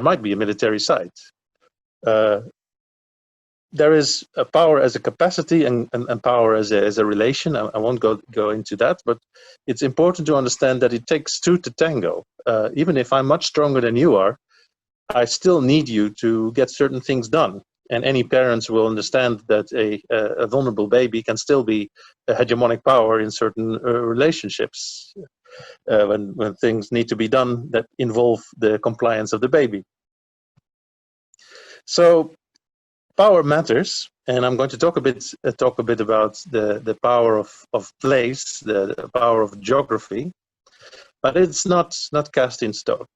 might be a military side. There is a power as a capacity and power as a relation. I won't go into that, but it's important to understand that it takes two to tango. Even if I'm much stronger than you are, I still need you to get certain things done. And any parents will understand that a vulnerable baby can still be a hegemonic power in certain relationships when things need to be done that involve the compliance of the baby. So power matters, and I'm going to talk a bit about the power of place, the power of geography, but it's not cast in stone.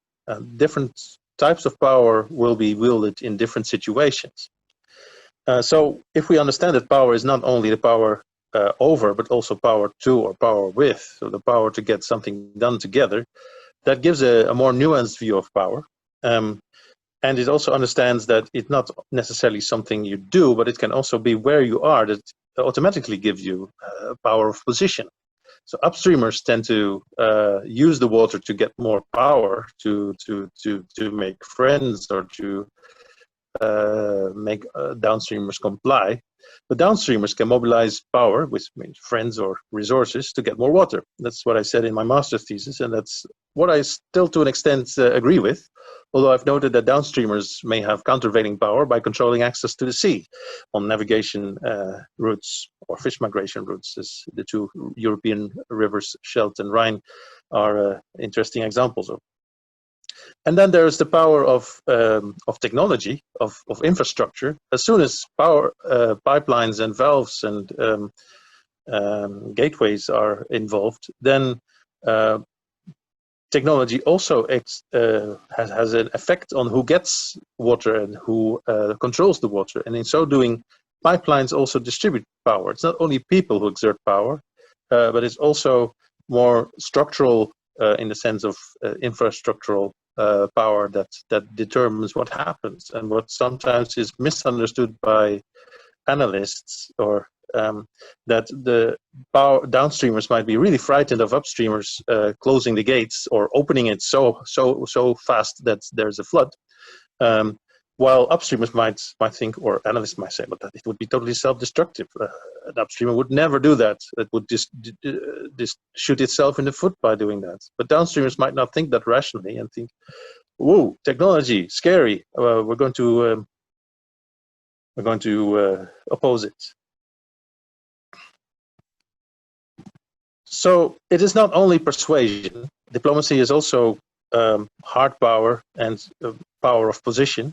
Different types of power will be wielded in different situations. So if we understand that power is not only the power over, but also power to or power with, so the power to get something done together, that gives a more nuanced view of power. And it also understands that it's not necessarily something you do, but it can also be where you are that automatically gives you power of position. So upstreamers tend to use the water to get more power, to make friends, or to make downstreamers comply. But downstreamers can mobilize power, which means friends or resources, to get more water. That's what I said in my master's thesis, and that's what I still to an extent agree with. Although I've noted that downstreamers may have countervailing power by controlling access to the sea on navigation routes or fish migration routes, as the two European rivers, Scheldt and Rhine, are interesting examples of. And then there's the power of technology, of infrastructure. As soon as power pipelines and valves and gateways are involved, then technology also has an effect on who gets water and who controls the water. And in so doing, pipelines also distribute power. It's not only people who exert power, but it's also more structural in the sense of infrastructural power that determines what happens, and what sometimes is misunderstood by analysts, or that the power downstreamers might be really frightened of upstreamers closing the gates or opening it so fast that there's a flood, while upstreamers might think, or analysts might say, but that it would be totally self-destructive. An upstreamer would never do that. It would just shoot itself in the foot by doing that. But downstreamers might not think that rationally and think, "Whoa, technology, scary. We're going to oppose it." So it is not only persuasion. Diplomacy is also hard power and power of position.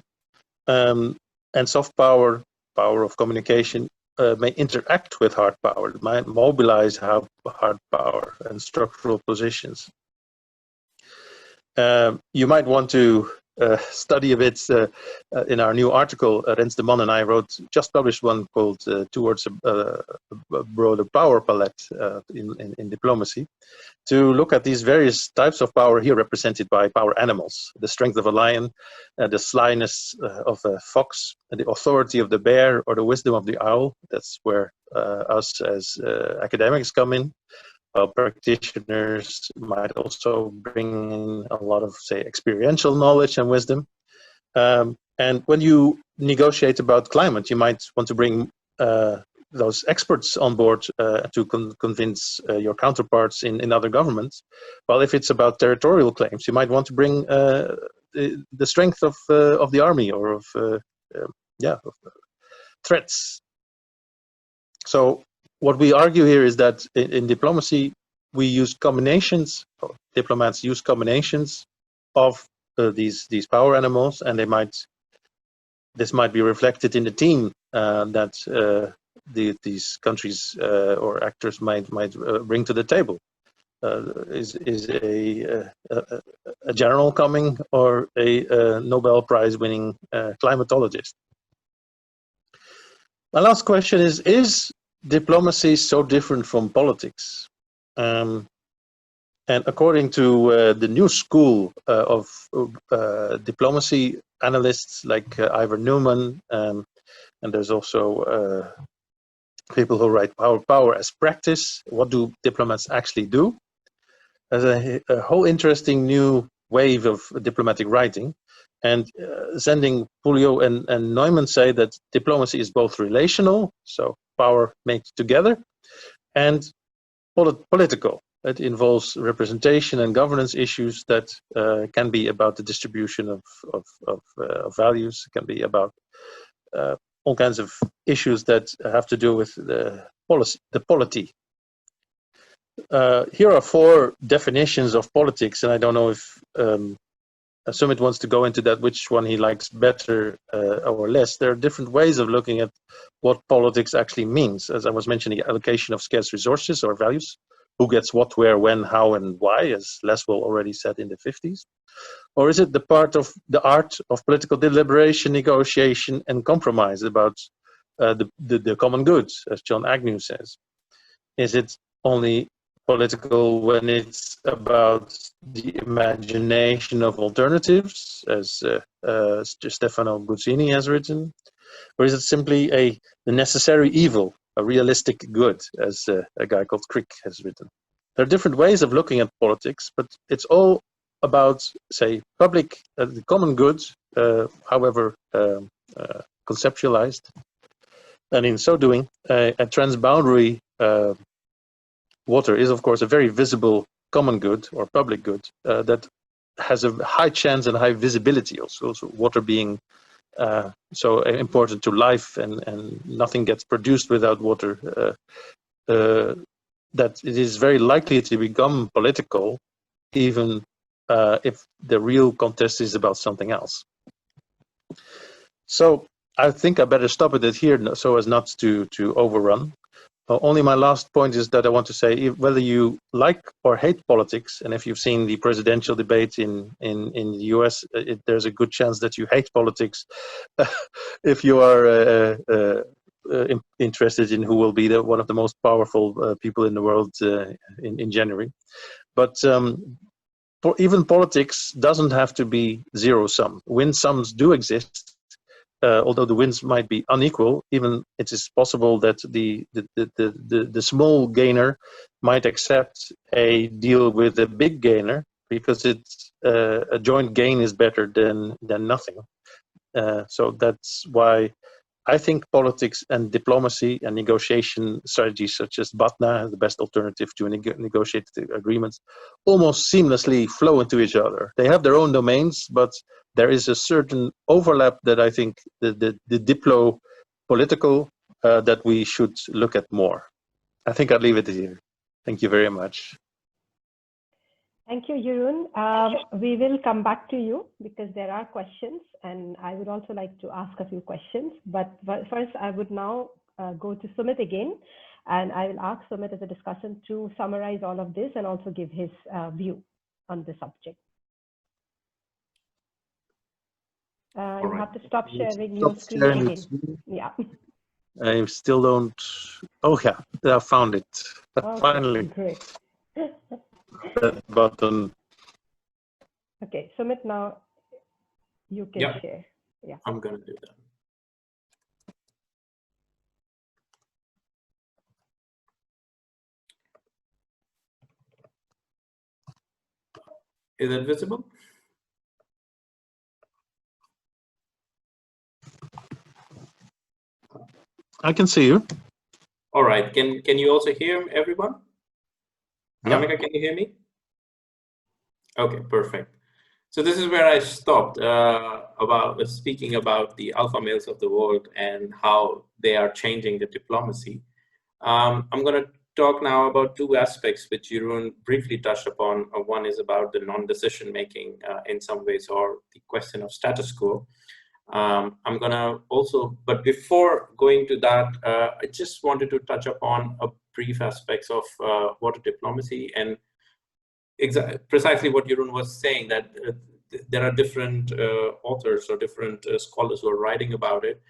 And soft power, power of communication, may interact with hard power. It might mobilize hard power and structural positions. You might want to study a bit in our new article. Rens de Man and I just published one called Towards a Broader Power Palette in Diplomacy, to look at these various types of power here represented by power animals: the strength of a lion, the slyness of a fox, the authority of the bear, or the wisdom of the owl. That's where us as academics come in. Practitioners might also bring in a lot of, say, experiential knowledge and wisdom. And when you negotiate about climate, you might want to bring those experts on board to convince your counterparts in other governments. While if it's about territorial claims, you might want to bring the strength of the army, or of threats. So what we argue here is that in diplomacy, we use combinations, diplomats use combinations of these power animals, and this might be reflected in the team that these countries or actors might bring to the table. Is a general coming, or a Nobel Prize winning climatologist? My last question is diplomacy so different from politics? And according to the new school of diplomacy analysts like Ivor Newman, and there's also people who write Power as Practice, what do diplomats actually do? There's a whole interesting new wave of diplomatic writing. And Zending, Pouliot, and Neumann say that diplomacy is both relational, so power made together, and political. It involves representation and governance issues that can be about the distribution of values. It can be about all kinds of issues that have to do with the polity. Here are 4 definitions of politics, and I don't know if Sumit wants to go into that, which one he likes better or less. There are different ways of looking at what politics actually means. As I was mentioning, allocation of scarce resources or values, who gets what, where, when, how, and why, as Leswell already said in the 50s. Or is it the part of the art of political deliberation, negotiation, and compromise about the common goods, as John Agnew says? Is it only political when it's about the imagination of alternatives, as Stefano Guzzini has written? Or is it simply the necessary evil, a realistic good, as a guy called Crick has written? There are different ways of looking at politics, but it's all about, say, public, the common good, however conceptualized. And in so doing, a transboundary water is, of course, a very visible common good or public good that has a high chance and high visibility also. So water being so important to life, and nothing gets produced without water, that it is very likely to become political, even if the real contest is about something else. So I think I better stop it here so as not to overrun. Only my last point is that I want to say, whether you like or hate politics, and if you've seen the presidential debate in the US, there's a good chance that you hate politics if you are interested in who will be one of the most powerful people in the world in January. But even politics doesn't have to be zero-sum. Win sums do exist. Although the wins might be unequal, even it is possible that the small gainer might accept a deal with a big gainer, because it's a joint gain is better than nothing. So that's why I think politics and diplomacy and negotiation strategies such as BATNA, the best alternative to negotiated agreements, almost seamlessly flow into each other. They have their own domains, but there is a certain overlap that I think the diplo-political that we should look at more. I think I'll leave it here. Thank you very much. Thank you, Jeroen. We will come back to you because there are questions, and I would also like to ask a few questions. But first, I would now go to Sumit again, and I will ask Sumit as a discussant to summarize all of this and also give his view on the subject. You have to stop sharing your screen again. Yeah. I still don't. Oh yeah, I found it. Okay, finally. Great. That button. Okay, Sumit, now you can share. Yeah, I'm gonna do that. Is it visible? I can see you. All right. Can you also hear everyone? Yeah. Anamika, can you hear me? Okay, perfect. So this is where I stopped about speaking about the alpha males of the world and how they are changing the diplomacy. I'm going to talk now about two aspects which Jeroen briefly touched upon. One is about the non-decision making in some ways, or the question of status quo. I'm gonna also, but before going to that, I just wanted to touch upon a brief aspects of water diplomacy, and precisely what Jeroen was saying, that there are different authors or different scholars who are writing about it.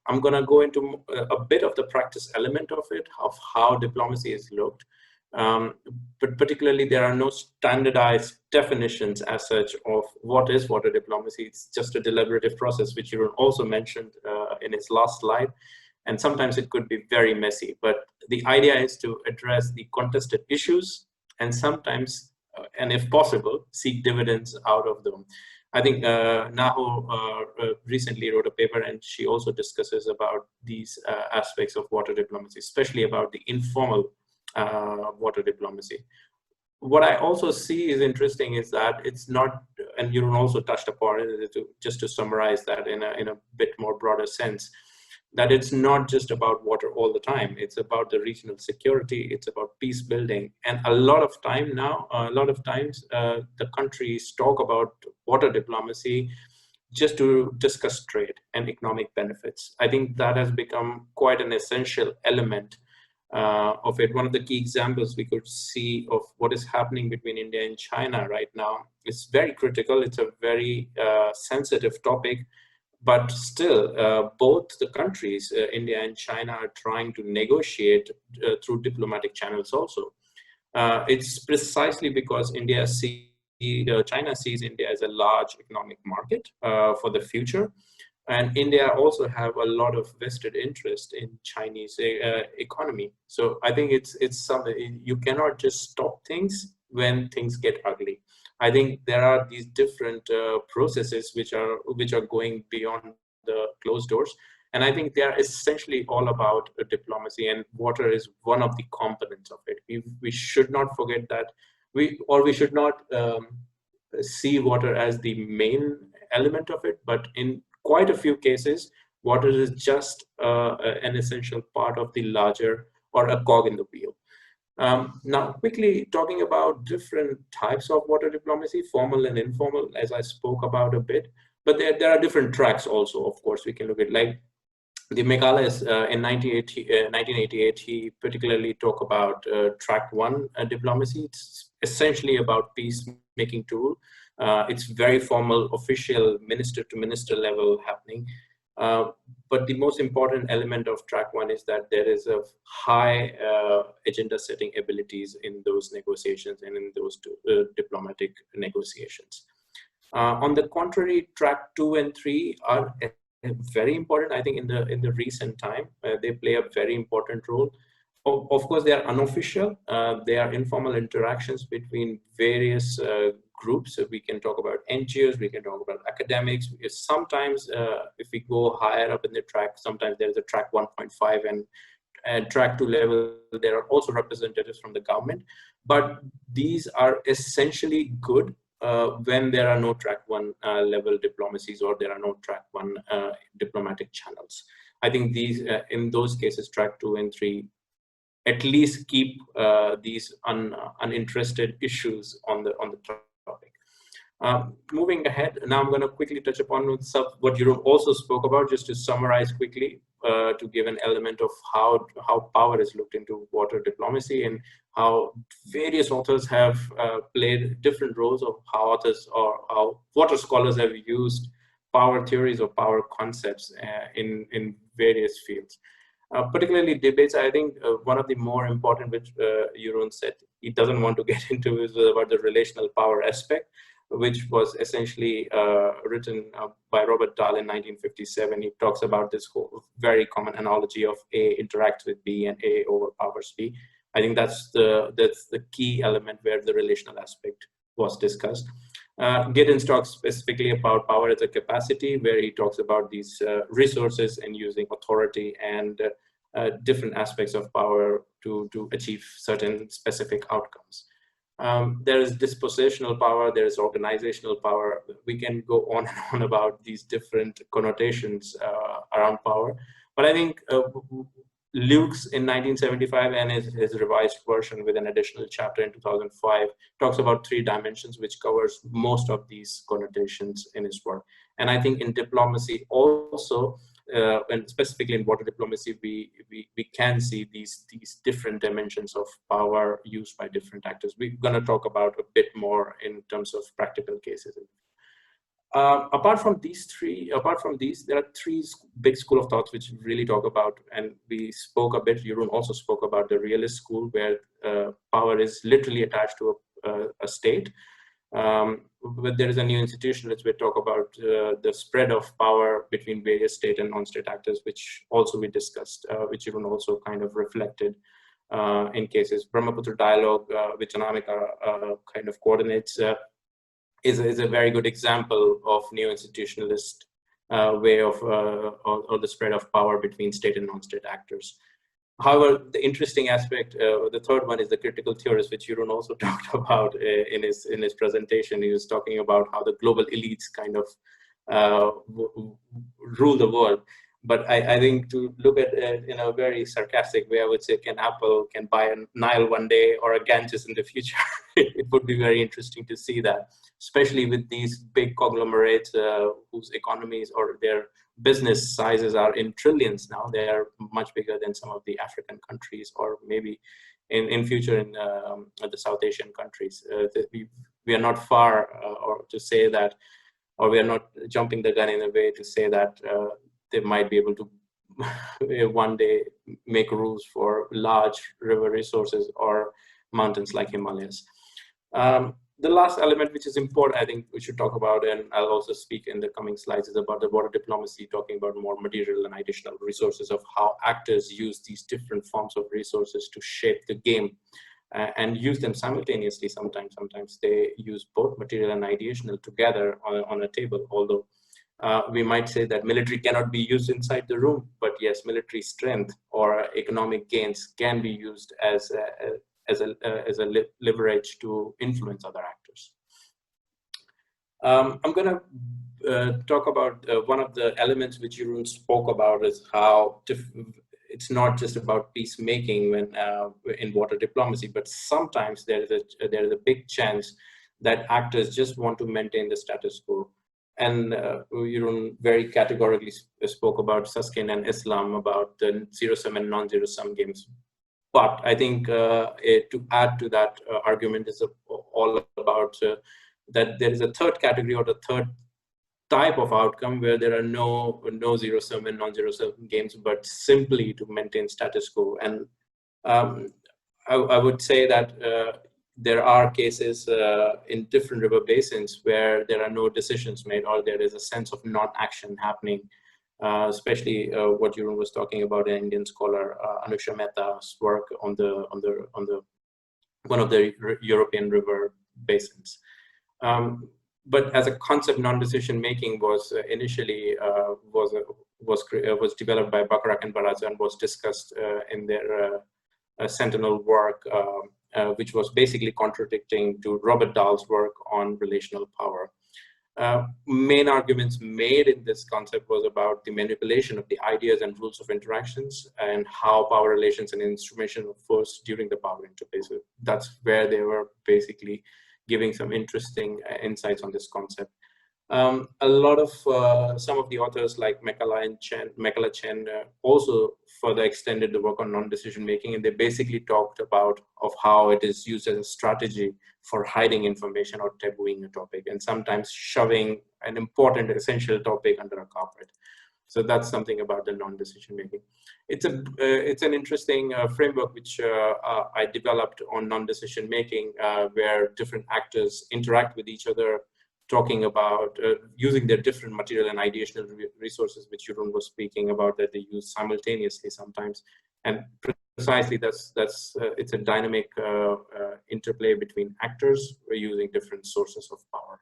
I'm gonna go into a bit of the practice element of it, of how diplomacy is looked. But particularly, there are no standardized definitions as such of what is water diplomacy. It's just a deliberative process, which Jeroen also mentioned in his last slide. And sometimes it could be very messy, but the idea is to address the contested issues and sometimes, and if possible, seek dividends out of them. I think Naho recently wrote a paper, and she also discusses about these aspects of water diplomacy, especially about the informal water diplomacy. What I also see is interesting is that it's not, and Jeroen also touched upon it, just to summarize that in a bit more broader sense, that it's not just about water all the time. It's about the regional security, it's about peace building. And a lot of times the countries talk about water diplomacy just to discuss trade and economic benefits. I think that has become quite an essential element of it. One of the key examples we could see of what is happening between India and China right now is very critical. It's a very sensitive topic, but still both the countries, India and China, are trying to negotiate through diplomatic channels also. It's precisely because China sees India as a large economic market for the future. And India also have a lot of vested interest in Chinese economy. So I think it's something, you cannot just stop things when things get ugly. I think there are these different processes which are going beyond the closed doors. And I think they are essentially all about diplomacy, and water is one of the components of it. We should not forget that, we should not see water as the main element of it, but in quite a few cases, water is just an essential part of the larger, or a cog in the wheel. Now, quickly talking about different types of water diplomacy, formal and informal, as I spoke about a bit, but there are different tracks also, of course, we can look at, like the Meghala's in 1988, he particularly talked about track 1 diplomacy. It's essentially about peacemaking tool. It's very formal, official, minister to minister level happening. But the most important element of track 1 is that there is a high agenda setting abilities in those negotiations and in those diplomatic negotiations. On the contrary, track 2 and 3 are very important. I think in the recent time, they play a very important role. Of course, they are unofficial. They are informal interactions between various groups. So we can talk about NGOs, we can talk about academics. Sometimes if we go higher up in the track, sometimes there's a track 1.5 and track 2 level, there are also representatives from the government. But these are essentially good when there are no track 1 level diplomacies, or there are no track 1 diplomatic channels. I think these, in those cases, track 2 and 3 at least keep these uninterested issues on the topic. Moving ahead, now I'm going to quickly touch upon what Jeroen also spoke about, just to summarize quickly, to give an element of how power is looked into water diplomacy, and how various authors have played different roles of how authors or how water scholars have used power theories or power concepts in various fields. Particularly debates, I think one of the more important, which Jeroen said he doesn't want to get into, is about the relational power aspect, which was essentially written by Robert Dahl in 1957. He talks about this whole very common analogy of A interacts with B and A overpowers B. I think that's the key element where the relational aspect was discussed. Giddens talks specifically about power as a capacity, where he talks about these resources and using authority and different aspects of power to achieve certain specific outcomes. There is dispositional power, there is organizational power. We can go on and on about these different connotations around power. But I think Luke's in 1975 and his revised version with an additional chapter in 2005 talks about 3 dimensions, which covers most of these connotations in his work. And I think in diplomacy also, and specifically in water diplomacy, we can see these different dimensions of power used by different actors. We're going to talk about a bit more in terms of practical cases. Apart from these, there are 3 big school of thoughts which really talk about, and we spoke a bit, Jeroen also spoke about the realist school, where power is literally attached to a state. But there is a new institutionalist which talk about the spread of power between various state and non-state actors, which also we discussed, which Jeroen also kind of reflected in cases. Brahmaputra dialogue, which Anamika kind of coordinates, is a very good example of neo-institutionalist way of or the spread of power between state and non-state actors. However, the interesting aspect, the third one, is the critical theorist, which Jeroen also talked about in his presentation. He was talking about how the global elites kind of rule the world. But I think to look at it in a very sarcastic way, I would say, can Apple can buy a Nile one day or a Ganges in the future? It would be very interesting to see that, especially with these big conglomerates whose economies or their business sizes are in trillions now. They are much bigger than some of the African countries, or maybe in future in the South Asian countries. We are not far or to say that, or we are not jumping the gun in a way to say that they might be able to one day make rules for large river resources or mountains like Himalayas. The last element, which is important, I think we should talk about, and I'll also speak in the coming slides, is about the water diplomacy, talking about more material and additional resources of how actors use these different forms of resources to shape the game and use them simultaneously. Sometimes they use both material and ideational together on a table, although we might say that military cannot be used inside the room, but yes, military strength or economic gains can be used as a leverage to influence other actors. I'm going to talk about one of the elements which Jeroen spoke about, is how it's not just about peacemaking when in water diplomacy, but sometimes there is a big chance that actors just want to maintain the status quo. And Jeroen very categorically spoke about Susskind and Islam, about the zero-sum and non-zero-sum games. But I think to add to that argument is all about that there is a third category or the third type of outcome where there are no zero-sum and non-zero-sum games, but simply to maintain status quo. And I would say that there are cases in different river basins where there are no decisions made, or there is a sense of non-action happening. Especially what Jeroen was talking about, an Indian scholar, Anusha Mehta's work on one of the European river basins. But as a concept, non-decision making was initially was developed by Bacharach and Baraza and was discussed in their Sentinel work, which was basically contradicting to Robert Dahl's work on relational power. Main arguments made in this concept was about the manipulation of the ideas and rules of interactions and how power relations and instrumentation of force during the power interface. So that's where they were basically giving some interesting insights on this concept. A lot of some of the authors like Mekala Chen also further extended the work on non-decision making, and they basically talked about how it is used as a strategy for hiding information or tabooing a topic, and sometimes shoving an important, essential topic under a carpet. So that's something about the non-decision making. It's an interesting framework which I developed on non-decision making, where different actors interact with each other, talking about using their different material and ideational resources, which Jeroen was speaking about, that they use simultaneously sometimes. And precisely that's it's a dynamic interplay between actors using different sources of power.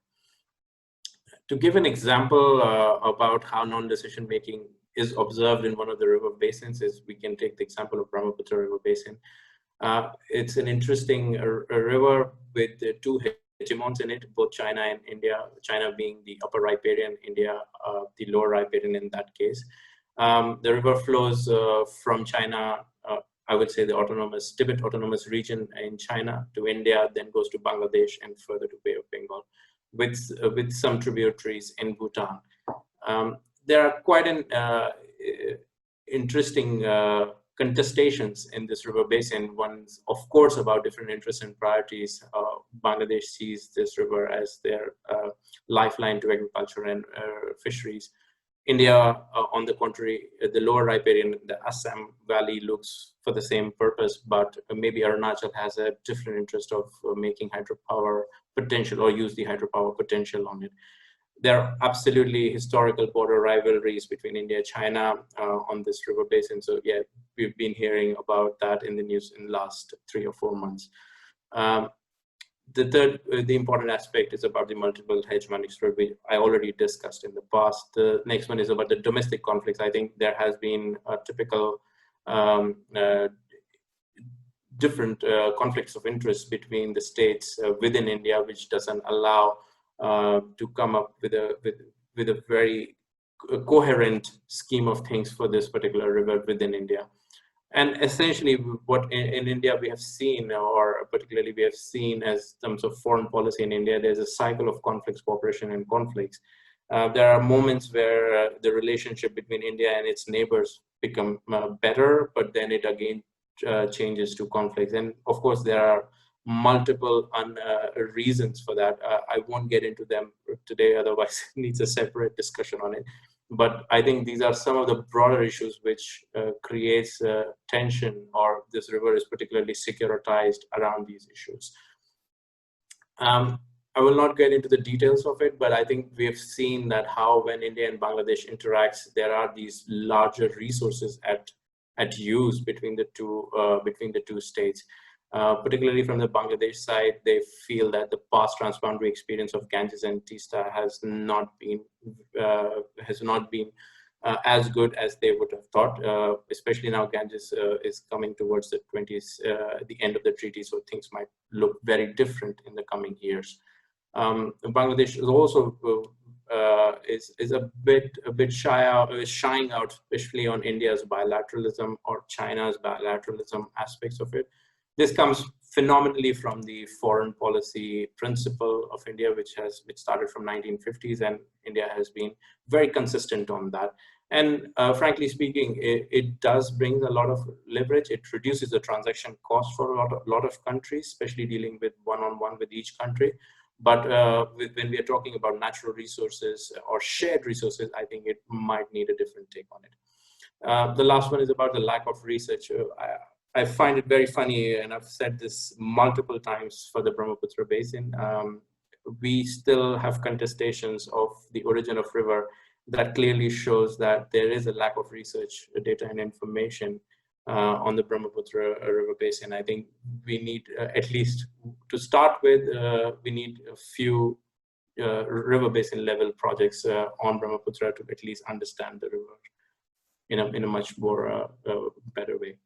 To give an example about how non-decision making is observed in one of the river basins, is we can take the example of Brahmaputra River Basin. It's an interesting river with two hegemons in it, both China and India, China being the upper riparian, India the lower riparian in that case. The river flows from China, I would say the Tibet Autonomous Region in China, to India, then goes to Bangladesh and further to Bay of Bengal, with some tributaries in Bhutan. There are quite an interesting contestations in this river basin. One's, of course, about different interests and priorities. Bangladesh sees this river as their lifeline to agriculture and fisheries. India, on the contrary, the lower riparian, the Assam Valley, looks for the same purpose, but maybe Arunachal has a different interest of making hydropower potential or use the hydropower potential on it. There are absolutely historical border rivalries between India and China on this river basin. So yeah, we've been hearing about that in the news in the last 3 or 4 months. The important aspect is about the multiple hegemonic story, which I already discussed in the past. The next one is about the domestic conflicts. I think there has been a typical different conflicts of interest between the states within India, which doesn't allow to come up with a very coherent scheme of things for this particular river within India. And essentially what in India we have seen, or particularly we have seen as terms of foreign policy in India, there's a cycle of conflicts, cooperation and conflicts. There are moments where the relationship between India and its neighbors become better, but then it again changes to conflicts. And of course, there are multiple reasons for that. I won't get into them today, otherwise it needs a separate discussion on it. But I think these are some of the broader issues which creates tension, or this river is particularly securitized around these issues. I will not get into the details of it, but I think we have seen that how when India and Bangladesh interacts, there are these larger resources at use between the two states. Particularly from the Bangladesh side, they feel that the past transboundary experience of Ganges and Teesta has not been as good as they would have thought. Especially now, Ganges is coming towards the end of the treaty, so things might look very different in the coming years. Bangladesh is also is a bit shying out, especially on India's bilateralism or China's bilateralism aspects of it. This comes phenomenally from the foreign policy principle of India, which started from 1950s, and India has been very consistent on that. And frankly speaking, it does bring a lot of leverage. It reduces the transaction cost for a lot of countries, especially dealing with one-on-one with each country. But when we are talking about natural resources or shared resources, I think it might need a different take on it. The last one is about the lack of research. I find it very funny, and I've said this multiple times for the Brahmaputra basin. We still have contestations of the origin of river that clearly shows that there is a lack of research, data and information on the Brahmaputra river basin. I think we need, at least to start with, we need a few river basin level projects on Brahmaputra to at least understand the river in a much more better way.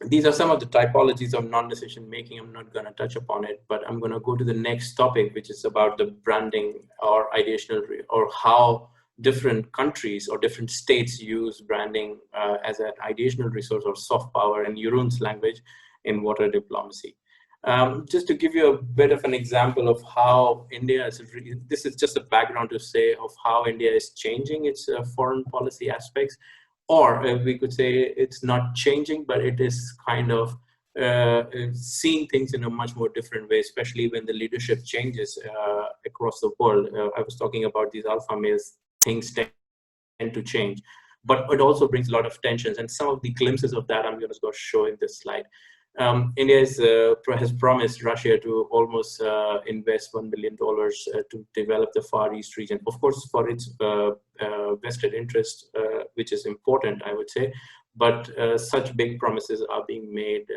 These are some of the typologies of non-decision making. I'm not going to touch upon it, but I'm going to go to the next topic, which is about the branding or ideational, or how different countries or different states use branding as an ideational resource or soft power, in Jeroen's language, in water diplomacy. Just to give you a bit of an example of how India is, this is just a background to say of how India is changing its foreign policy aspects. Or we could say it's not changing, but it is kind of seeing things in a much more different way, especially when the leadership changes across the world. I was talking about these alpha males, things tend to change, but it also brings a lot of tensions. And some of the glimpses of that I'm going to go show in this slide. India has promised Russia to almost invest $1 billion to develop the Far East region, of course, for its vested interest, which is important, I would say. But such big promises are being made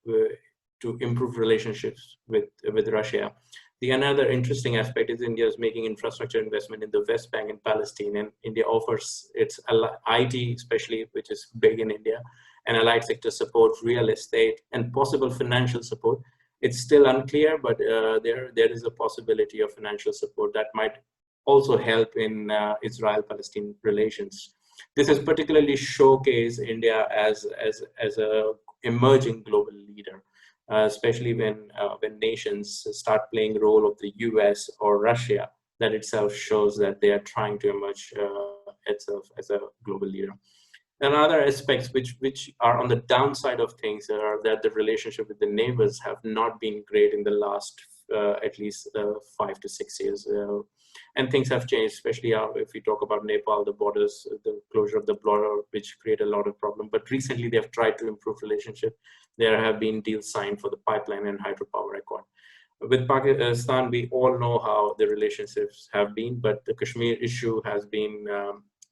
to improve relationships with Russia. The another interesting aspect is India is making infrastructure investment in the West Bank and Palestine, and India offers its IT, especially, which is big in India, and allied sector support, real estate, and possible financial support. It's still unclear, but there is a possibility of financial support that might also help in Israel-Palestine relations. This is particularly showcase India as a emerging global leader, especially when nations start playing the role of the US or Russia. That itself shows that they are trying to emerge itself as a global leader. And other aspects which are on the downside of things are that the relationship with the neighbors have not been great in the last at least 5 to 6 years. And things have changed, especially if we talk about Nepal, the borders, the closure of the border, which create a lot of problem. But recently they have tried to improve relationship. There have been deals signed for the pipeline and hydropower accord. With Pakistan, we all know how the relationships have been, but the Kashmir issue has been,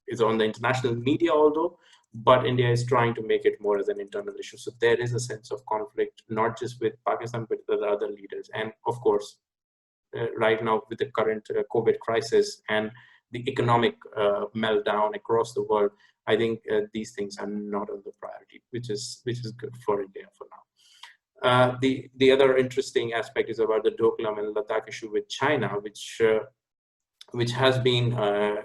is on the international media, although, but India is trying to make it more as an internal issue. So there is a sense of conflict, not just with Pakistan, but with other leaders. And of course, right now with the current COVID crisis and the economic meltdown across the world, I think these things are not on the priority, which is good for India for now. The other interesting aspect is about the Doklam and Ladakh issue with China, which which has been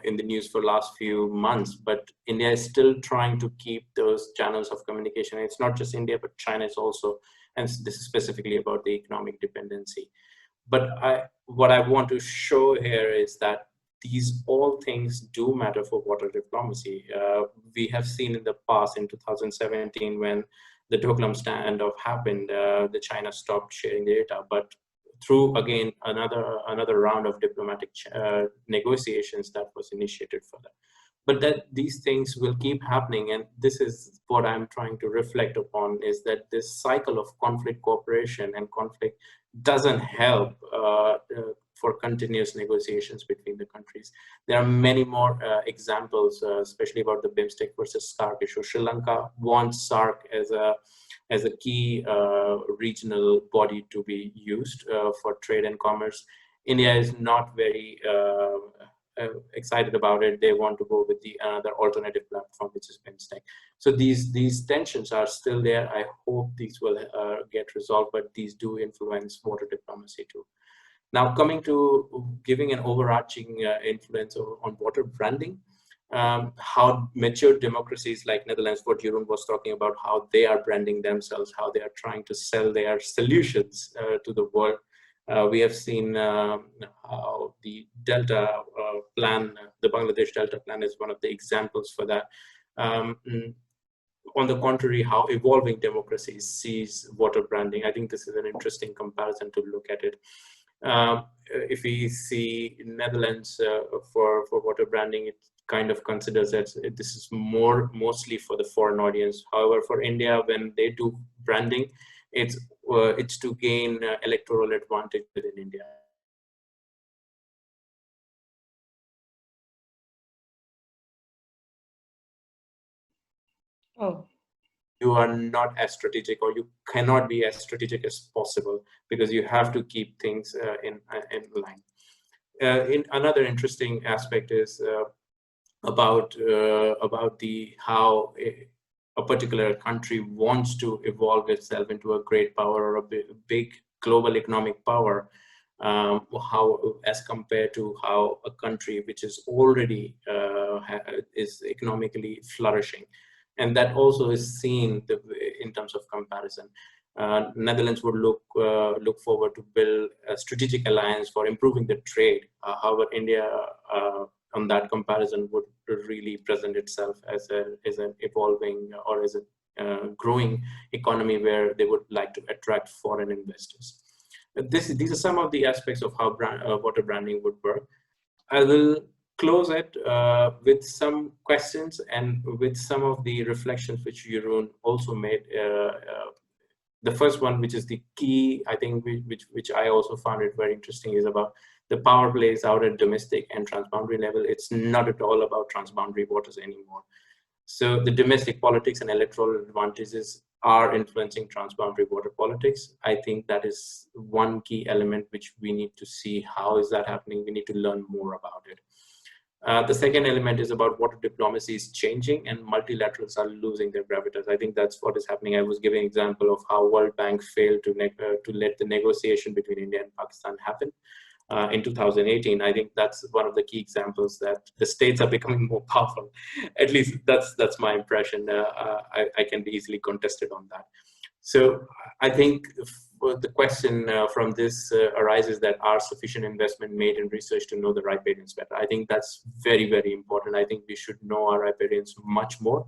in the news for last few months, but India is still trying to keep those channels of communication. It's not just India, but China is also, and this is specifically about the economic dependency. But what I want to show here is that these all things do matter for water diplomacy. We have seen in the past, in 2017, when the Doklam standoff happened, the China stopped sharing data, but through again another round of diplomatic negotiations that was initiated for that. But that these things will keep happening, and this is what I'm trying to reflect upon, is that this cycle of conflict, cooperation, and conflict doesn't help for continuous negotiations between the countries. There are many more examples, especially about the BIMSTEC versus SARC issue. Sri Lanka wants SARC as a key regional body to be used for trade and commerce. India is not very excited about it. They want to go with the another alternative platform, which is BIMSTEC. So these tensions are still there. I hope these will get resolved, but these do influence water diplomacy too. Now, coming to giving an overarching influence on water branding, how mature democracies like Netherlands, what Jeroen was talking about, how they are branding themselves, how they are trying to sell their solutions to the world. We have seen how the Delta plan, the Bangladesh Delta plan, is one of the examples for that. On the contrary, how evolving democracies sees water branding. I think this is an interesting comparison to look at it. If we see Netherlands for water branding, it kind of considers that this is mostly for the foreign audience. However, for India, when they do branding, it's to gain electoral advantage within India. Oh. You are not as strategic, or you cannot be as strategic as possible, because you have to keep things in line. In another interesting aspect is about how a particular country wants to evolve itself into a great power or a big global economic power, how as compared to how a country which is already is economically flourishing. And that also is seen in terms of comparison. Netherlands would look forward to build a strategic alliance for improving the trade. However, India, on that comparison, would really present itself as an evolving or as a growing economy where they would like to attract foreign investors. These are some of the aspects of how water branding would work. I will close it with some questions and with some of the reflections which Jeroen also made. The first one, which is the key, I think, which I also found it very interesting, is about the power plays out at domestic and transboundary level. It's not at all about transboundary waters anymore. So the domestic politics and electoral advantages are influencing transboundary water politics. I think that is one key element which we need to see. How is that happening? We need to learn more about it. The second element is about water diplomacy is changing and multilaterals are losing their gravitas. I think that's what is happening. I was giving an example of how World Bank failed to let the negotiation between India and Pakistan happen in 2018. I think that's one of the key examples that the states are becoming more powerful. At least that's my impression. I can be easily contested on that. So I think the question from this arises that are sufficient investment made in research to know the riparians better? I think that's very, very important. I think we should know our riparians much more.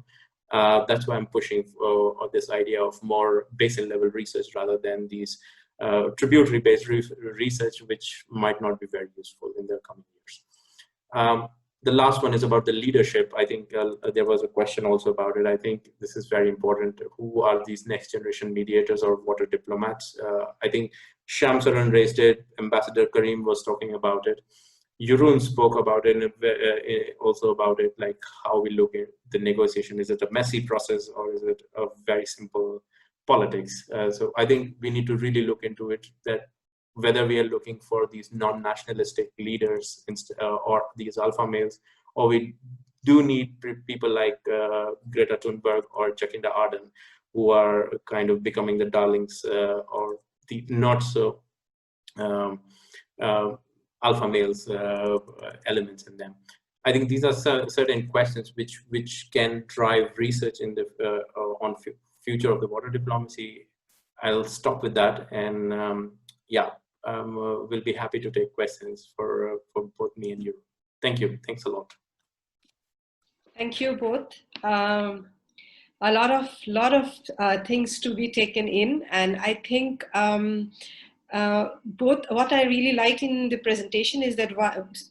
That's why I'm pushing for this idea of more basin level research rather than these tributary based research, which might not be very useful in the coming years. The last one is about the leadership. I think there was a question also about it. I think this is very important. Who are these next generation mediators or water diplomats? I think Shamsaran raised it. Ambassador Karim was talking about it. Jeroen spoke about it, also about it, like how we look at the negotiation. Is it a messy process or is it a very simple politics? So I think we need to really look into it, that whether we are looking for these non-nationalistic leaders or these alpha males, or we do need people like Greta Thunberg or Jacinda Ardern, who are kind of becoming the darlings or the not so alpha males elements in them. I think these are certain questions which can drive research in the on future of the water diplomacy. I'll stop with that, and we'll be happy to take questions for both me and you. Thank you. Thanks a lot. Thank you both. A lot of things to be taken in, and I think both. What I really like in the presentation is that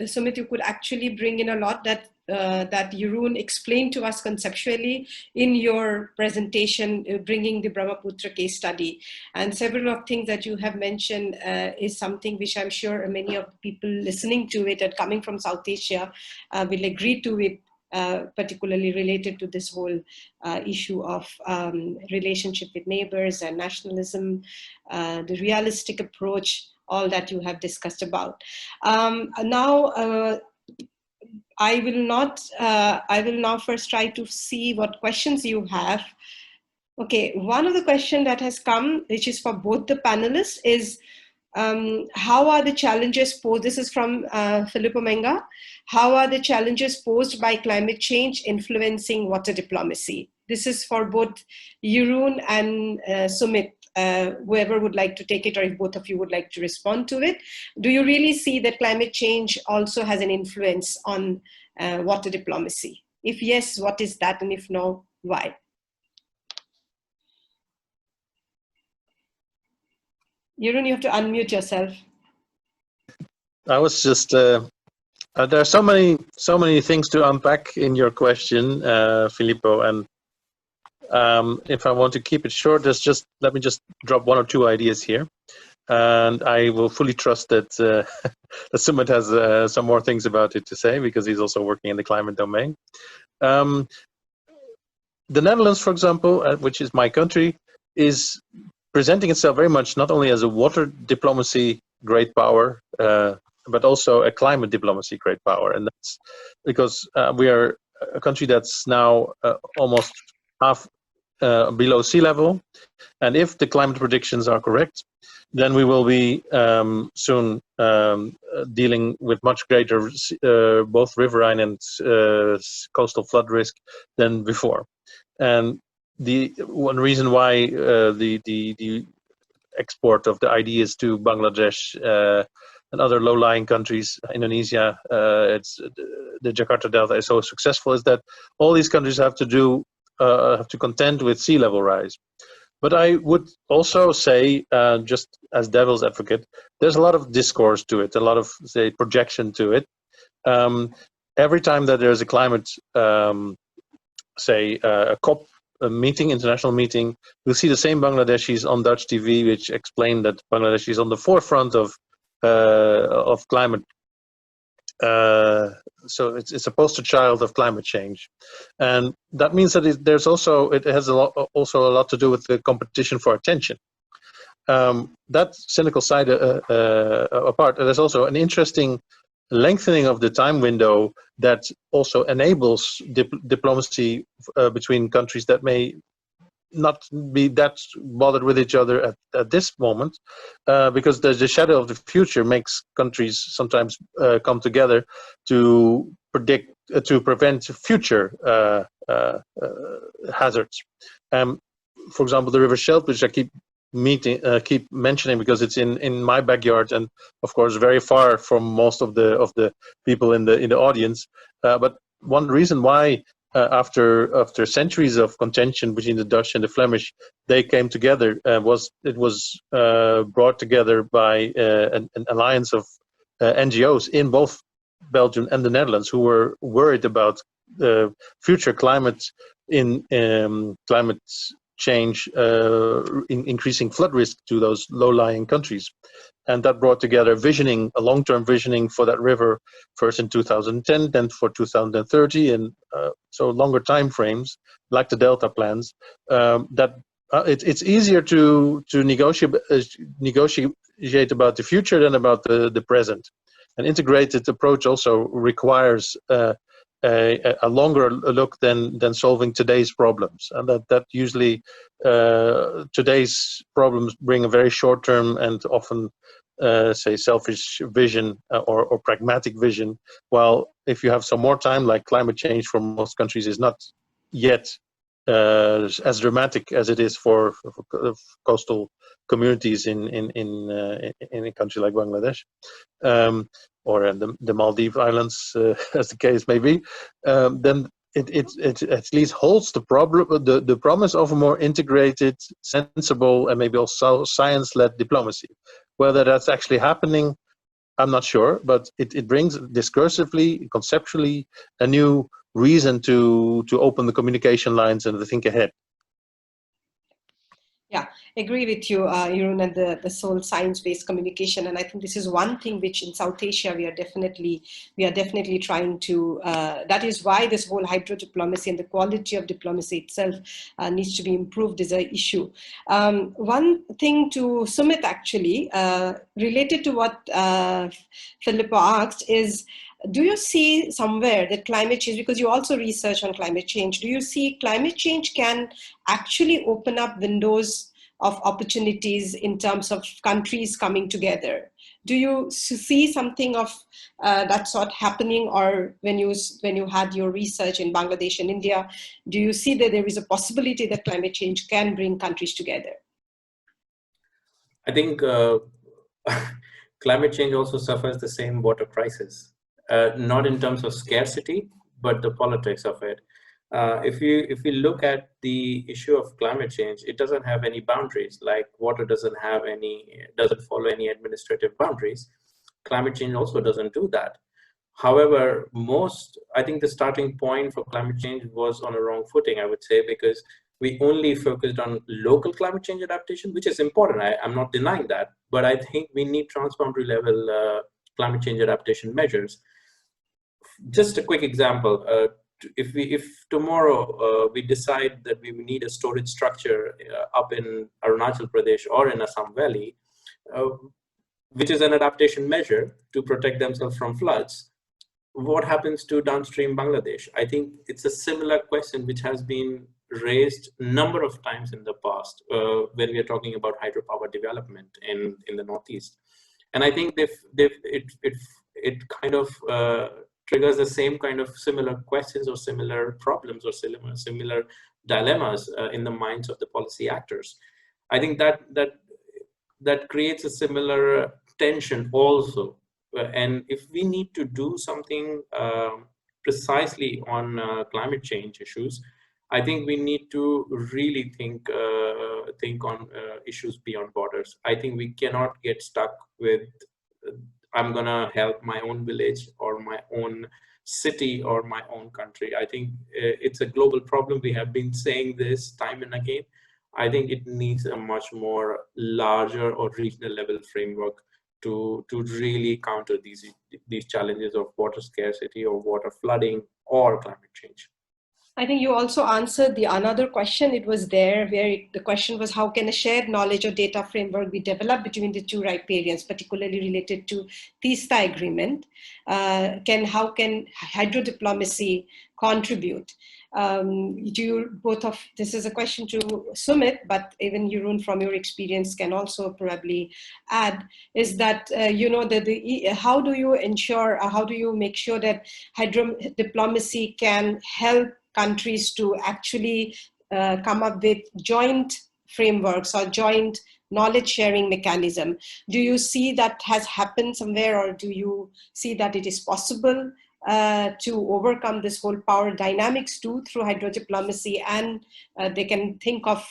Sumit, you could actually bring in a lot that that Jeroen explained to us conceptually in your presentation, bringing the Brahmaputra case study, and several of things that you have mentioned is something which I'm sure many of the people listening to it and coming from South Asia will agree to it. Particularly related to this whole issue of relationship with neighbors and nationalism, the realistic approach, all that you have discussed about. Now, I will now first try to see what questions you have. Okay, one of the questions that has come, which is for both the panelists, is how are the challenges posed? This is from Filippo Menga. How are the challenges posed by climate change influencing water diplomacy? This is for both Jeroen and Sumit, whoever would like to take it, or if both of you would like to respond to it. Do you really see that climate change also has an influence on water diplomacy? If yes, what is that? And if no, why? Jeroen, you have to unmute yourself. I was just there are so many things to unpack in your question, Filippo, and if I want to keep it short, let me just drop one or two ideas here, and I will fully trust that that Sumit has some more things about it to say, because he's also working in the climate domain. The Netherlands, for example, which is my country, is presenting itself very much not only as a water diplomacy great power, but also a climate diplomacy great power. And that's because we are a country that's now almost half below sea level. And if the climate predictions are correct, then we will be soon dealing with much greater both riverine and coastal flood risk than before. And the one reason why the export of the ideas to Bangladesh and other low-lying countries, Indonesia, the Jakarta Delta is so successful is that all these countries have to contend with sea level rise. But I would also say, just as devil's advocate, there's a lot of discourse to it, a lot of, say, projection to it. Every time that there's a climate, say, a COP meeting, international meeting, we'll see the same Bangladeshis on Dutch TV, which explain that Bangladesh is on the forefront of climate. So it's a poster child of climate change, and that means that it has also a lot to do with the competition for attention. That cynical side apart, there's also an interesting lengthening of the time window that also enables diplomacy between countries that may not be that bothered with each other at this moment, because the shadow of the future makes countries sometimes come together to prevent future hazards. For example, the River Scheldt, which I keep mentioning because it's in my backyard, and of course very far from most of the people in the audience. But one reason why, after centuries of contention between the Dutch and the Flemish, they came together was brought together by an alliance of NGOs in both Belgium and the Netherlands, who were worried about future climate change, increasing flood risk to those low-lying countries. And that brought together a long-term visioning for that river, first in 2010, then for 2030, and so longer time frames, like the Delta plans. It's easier to negotiate about the future than about the present. An integrated approach also requires a longer look than solving today's problems, and that usually today's problems bring a very short-term and often say selfish vision or pragmatic vision, while if you have some more time, like climate change for most countries is not yet as dramatic as it is for coastal communities in a country like Bangladesh, or in the Maldives Islands, as the case may be, then it at least holds the promise of a more integrated, sensible, and maybe also science-led diplomacy. Whether that's actually happening, I'm not sure, but it brings discursively, conceptually, a new reason to open the communication lines and to think ahead. Yeah, agree with you, Jeroen, and the sole science-based communication. And I think this is one thing which in South Asia we are definitely trying to. That is why this whole hydro diplomacy and the quality of diplomacy itself needs to be improved is an issue. One thing to Sumit actually related to what Filippo asked is, do you see somewhere that climate change, because you also research on climate change, do you see climate change can actually open up windows of opportunities in terms of countries coming together? Do you see something of that sort happening, or when you had your research in Bangladesh and India, do you see that there is a possibility that climate change can bring countries together? I think climate change also suffers the same water crisis. Not in terms of scarcity, but the politics of it. If you look at the issue of climate change, it doesn't have any boundaries. Like water doesn't follow any administrative boundaries. Climate change also doesn't do that. However, I think the starting point for climate change was on a wrong footing, I would say, because we only focused on local climate change adaptation, which is important. I'm not denying that, but I think we need transboundary level climate change adaptation measures. Just a quick example, if tomorrow we decide that we need a storage structure up in Arunachal Pradesh or in Assam Valley, which is an adaptation measure to protect themselves from floods, what happens to downstream Bangladesh? I think it's a similar question which has been raised a number of times in the past when we are talking about hydropower development in the Northeast. And I think it kind of triggers the same kind of similar questions or similar problems or similar dilemmas in the minds of the policy actors. I think that creates a similar tension also. And if we need to do something precisely on climate change issues, I think we need to really think on issues beyond borders. I think we cannot get stuck with I'm gonna help my own village or my own city or my own country. I think it's a global problem. We have been saying this time and again. I think it needs a much more larger or regional level framework to really counter these challenges of water scarcity or water flooding or climate change. I think you also answered another question. It was there where the question was, how can a shared knowledge or data framework be developed between the two riparians, particularly related to Teesta Agreement? How can hydrodiplomacy contribute? This is a question to Sumit, but even Jeroen, from your experience, can also probably add, is that, how do you ensure, how do you make sure that hydrodiplomacy can help countries to actually come up with joint frameworks or joint knowledge sharing mechanism? Do you see that has happened somewhere, or do you see that it is possible to overcome this whole power dynamics too through hydrodiplomacy, and they can think of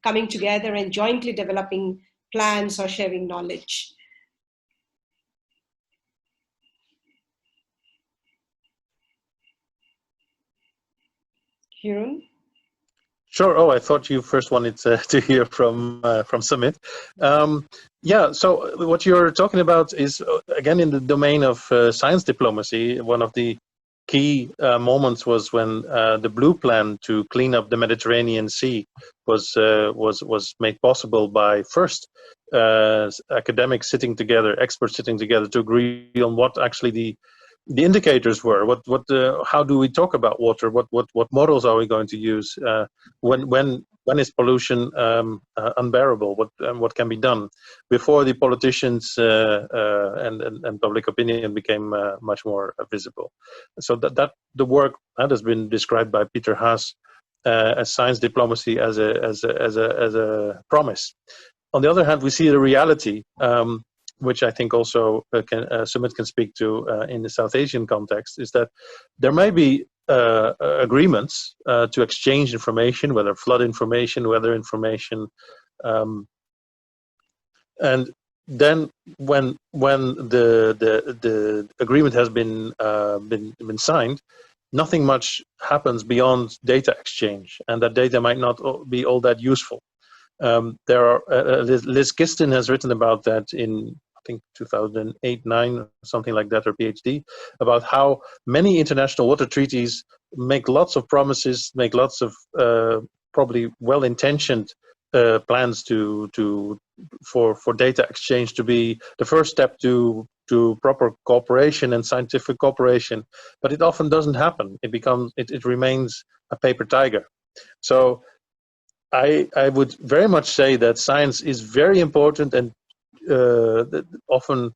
coming together and jointly developing plans or sharing knowledge? Jeroen? Sure. Oh, I thought you first wanted to hear from Sumit. Yeah. So what you're talking about is again in the domain of science diplomacy. One of the key moments was when the Blue Plan to clean up the Mediterranean Sea was made possible by first academics sitting together, experts sitting together to agree on what actually the indicators were. How do we talk about water? What models are we going to use? When is pollution unbearable? What can be done? Before the politicians and public opinion became much more visible. So that the work that has been described by Peter Haas as science diplomacy as a promise. On the other hand, we see the reality, which I think also Sumit can speak to in the South Asian context, is that there may be agreements to exchange information, whether flood information, weather information, and then when the agreement has been signed, nothing much happens beyond data exchange, and that data might not be all that useful. There are Liz Gistin has written about that in I think 2008-9, something like that, her PhD, about how many international water treaties make lots of promises, make lots of probably well-intentioned plans for data exchange to be the first step to proper cooperation and scientific cooperation, but it often doesn't happen. It remains a paper tiger. So I would very much say that science is very important and often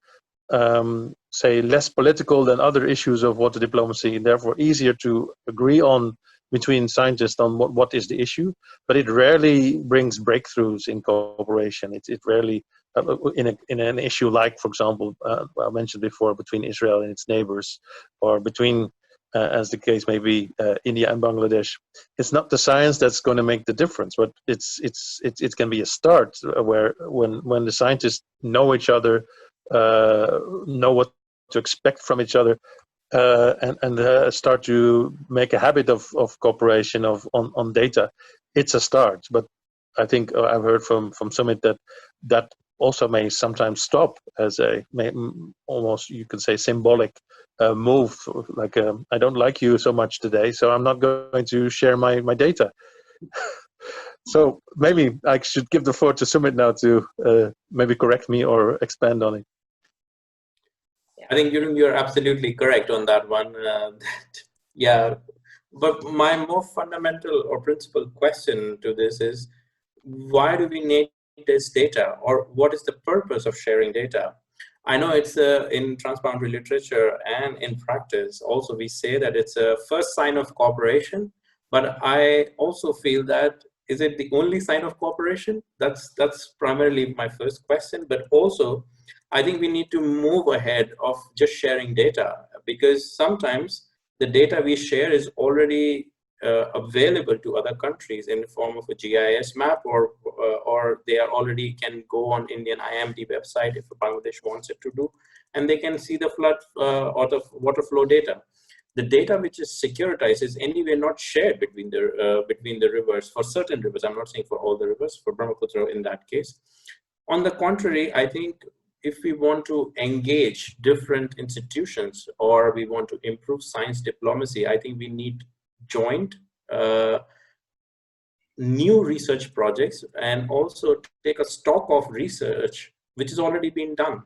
say less political than other issues of water diplomacy, and therefore easier to agree on between scientists on what is the issue, but it rarely brings breakthroughs in cooperation. It rarely, in an issue like, for example, I mentioned before, between Israel and its neighbors, or between, as the case may be, India and Bangladesh. It's not the science that's going to make the difference, but it can be a start where when the scientists know each other, know what to expect from each other, and start to make a habit of cooperation on data. It's a start, but I think I've heard from Sumit that also may sometimes stop as almost, you could say, symbolic move, like I don't like you so much today, so I'm not going to share my data. So maybe I should give the floor to Sumit now to maybe correct me or expand on it. I think you're absolutely correct on that one. Yeah, but my more fundamental or principal question to this is, why do we need this data, or what is the purpose of sharing data? I know it's in transboundary literature and in practice also we say that it's a first sign of cooperation, but I also feel that, is it the only sign of cooperation? That's primarily my first question, but also I think we need to move ahead of just sharing data, because sometimes the data we share is already available to other countries in the form of a GIS map, or they are already can go on Indian IMD website if Bangladesh wants it to do, and they can see the flood or the water flow data. The data which is securitized is anyway not shared between the rivers. For certain rivers, I'm not saying for all the rivers, for Brahmaputra in that case. On the contrary, I think if we want to engage different institutions or we want to improve science diplomacy, I think we need joint new research projects and also take a stock of research which has already been done.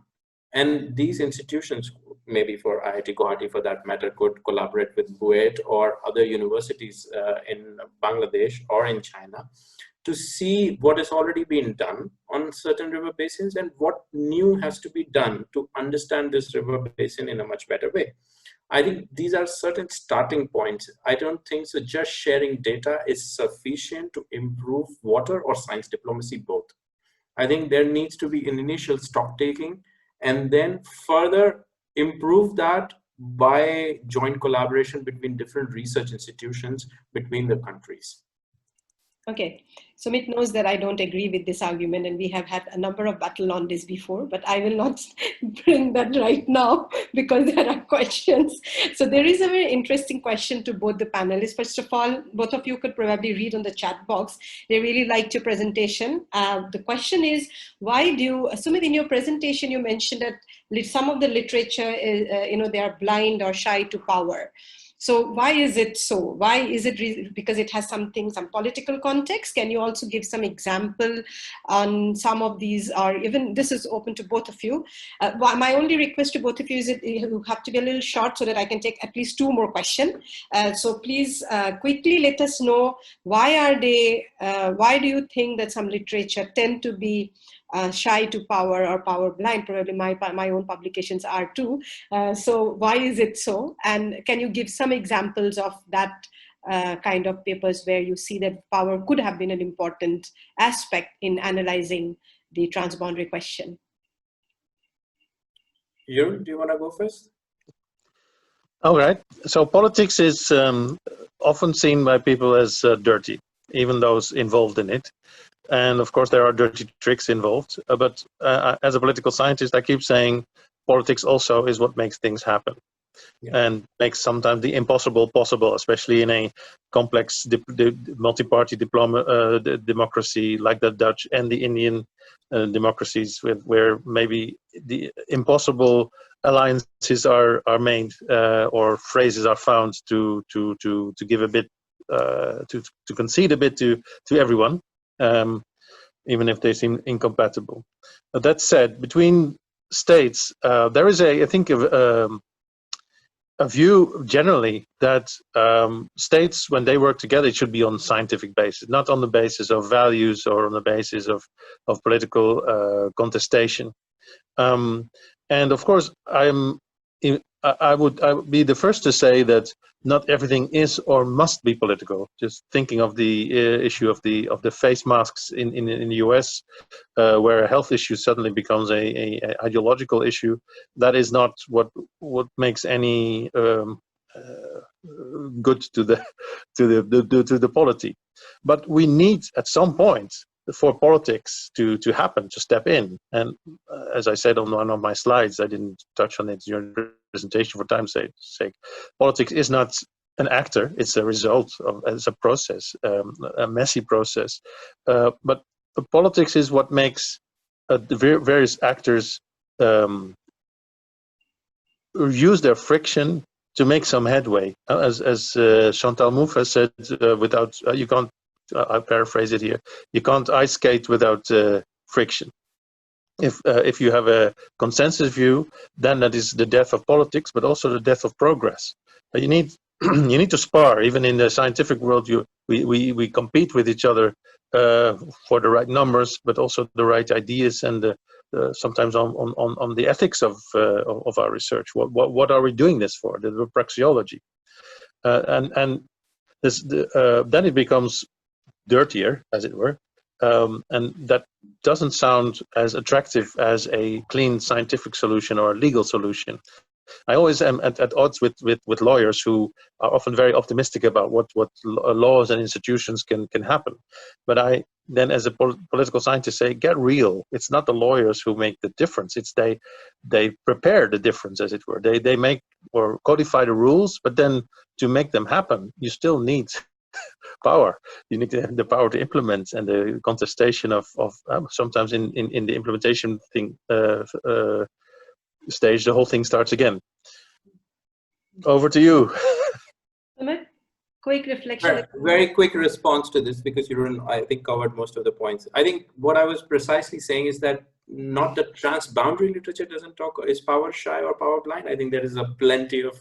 And these institutions, maybe for IIT Guwahati for that matter, could collaborate with BUET or other universities in Bangladesh or in China to see what has already been done on certain river basins and what new has to be done to understand this river basin in a much better way. I think these are certain starting points. I don't think so just sharing data is sufficient to improve water or science diplomacy both. I think there needs to be an initial stock taking and then further improve that by joint collaboration between different research institutions between the countries. Okay, Sumit knows that I don't agree with this argument, and we have had a number of battles on this before, but I will not bring that right now because there are questions. So there is a very interesting question to both the panelists. First of all, both of you could probably read on the chat box. They really liked your presentation. The question is, why do, Sumit, in your presentation, you mentioned that some of the literature is, they are blind or shy to power. So why is it so? Why is it because it has some political context? Can you also give some example on some of these, or even this is open to both of you. My only request to both of you is that you have to be a little short so that I can take at least 2 more questions. So please quickly let us know why do you think that some literature tend to be shy to power or power blind? Probably my own publications are too. So why is it so? And can you give some examples of that kind of papers where you see that power could have been an important aspect in analyzing the transboundary question? Jeroen, do you want to go first? All right. So politics is often seen by people as dirty, even those involved in it. And of course, there are dirty tricks involved. But as a political scientist, I keep saying politics also is what makes things happen. Yeah. And makes sometimes the impossible possible, especially in a complex multi-party democracy like the Dutch and the Indian democracies, where maybe the impossible alliances are made or phrases are found to give a bit to concede a bit to everyone, even if they seem incompatible. But that said, between states, there is I think a view generally that states, when they work together, it should be on scientific basis, not on the basis of values or on the basis of political contestation. And of course, I would be the first to say that not everything is or must be political. Just thinking of the issue of the face masks in the US, where a health issue suddenly becomes a ideological issue. That is not what makes any good to the polity. But we need at some point for politics to happen, to step in. And as I said on one of my slides, I didn't touch on it during the presentation for time's sake. Politics is not an actor; it's a result of, it's a process, a messy process. But politics is what makes the various actors use their friction to make some headway. As Chantal Mouffe has said, without you can't. I'll paraphrase it here. You can't ice skate without friction. If you have a consensus view, then that is the death of politics, but also the death of progress. You need you need to spar. Even in the scientific world, we compete with each other for the right numbers, but also the right ideas, and sometimes on the ethics of our research. What are we doing this for? The praxeology, and this then it becomes dirtier, as it were, and that doesn't sound as attractive as a clean scientific solution or a legal solution. I always am at odds with lawyers who are often very optimistic about what laws and institutions can happen. But I then, as a political scientist, say, get real. It's not the lawyers who make the difference. It's they prepare the difference, as it were. They make or codify the rules, but then to make them happen, you still need power. You need the power to implement, and the contestation of sometimes in the implementation thing stage, the whole thing starts again. Over to you. Sumit, quick reflection. Very quick response to this, because Jeroen, I think, covered most of the points. I think what I was precisely saying is that not that transboundary literature doesn't talk is power shy or power blind. I think there is a plenty of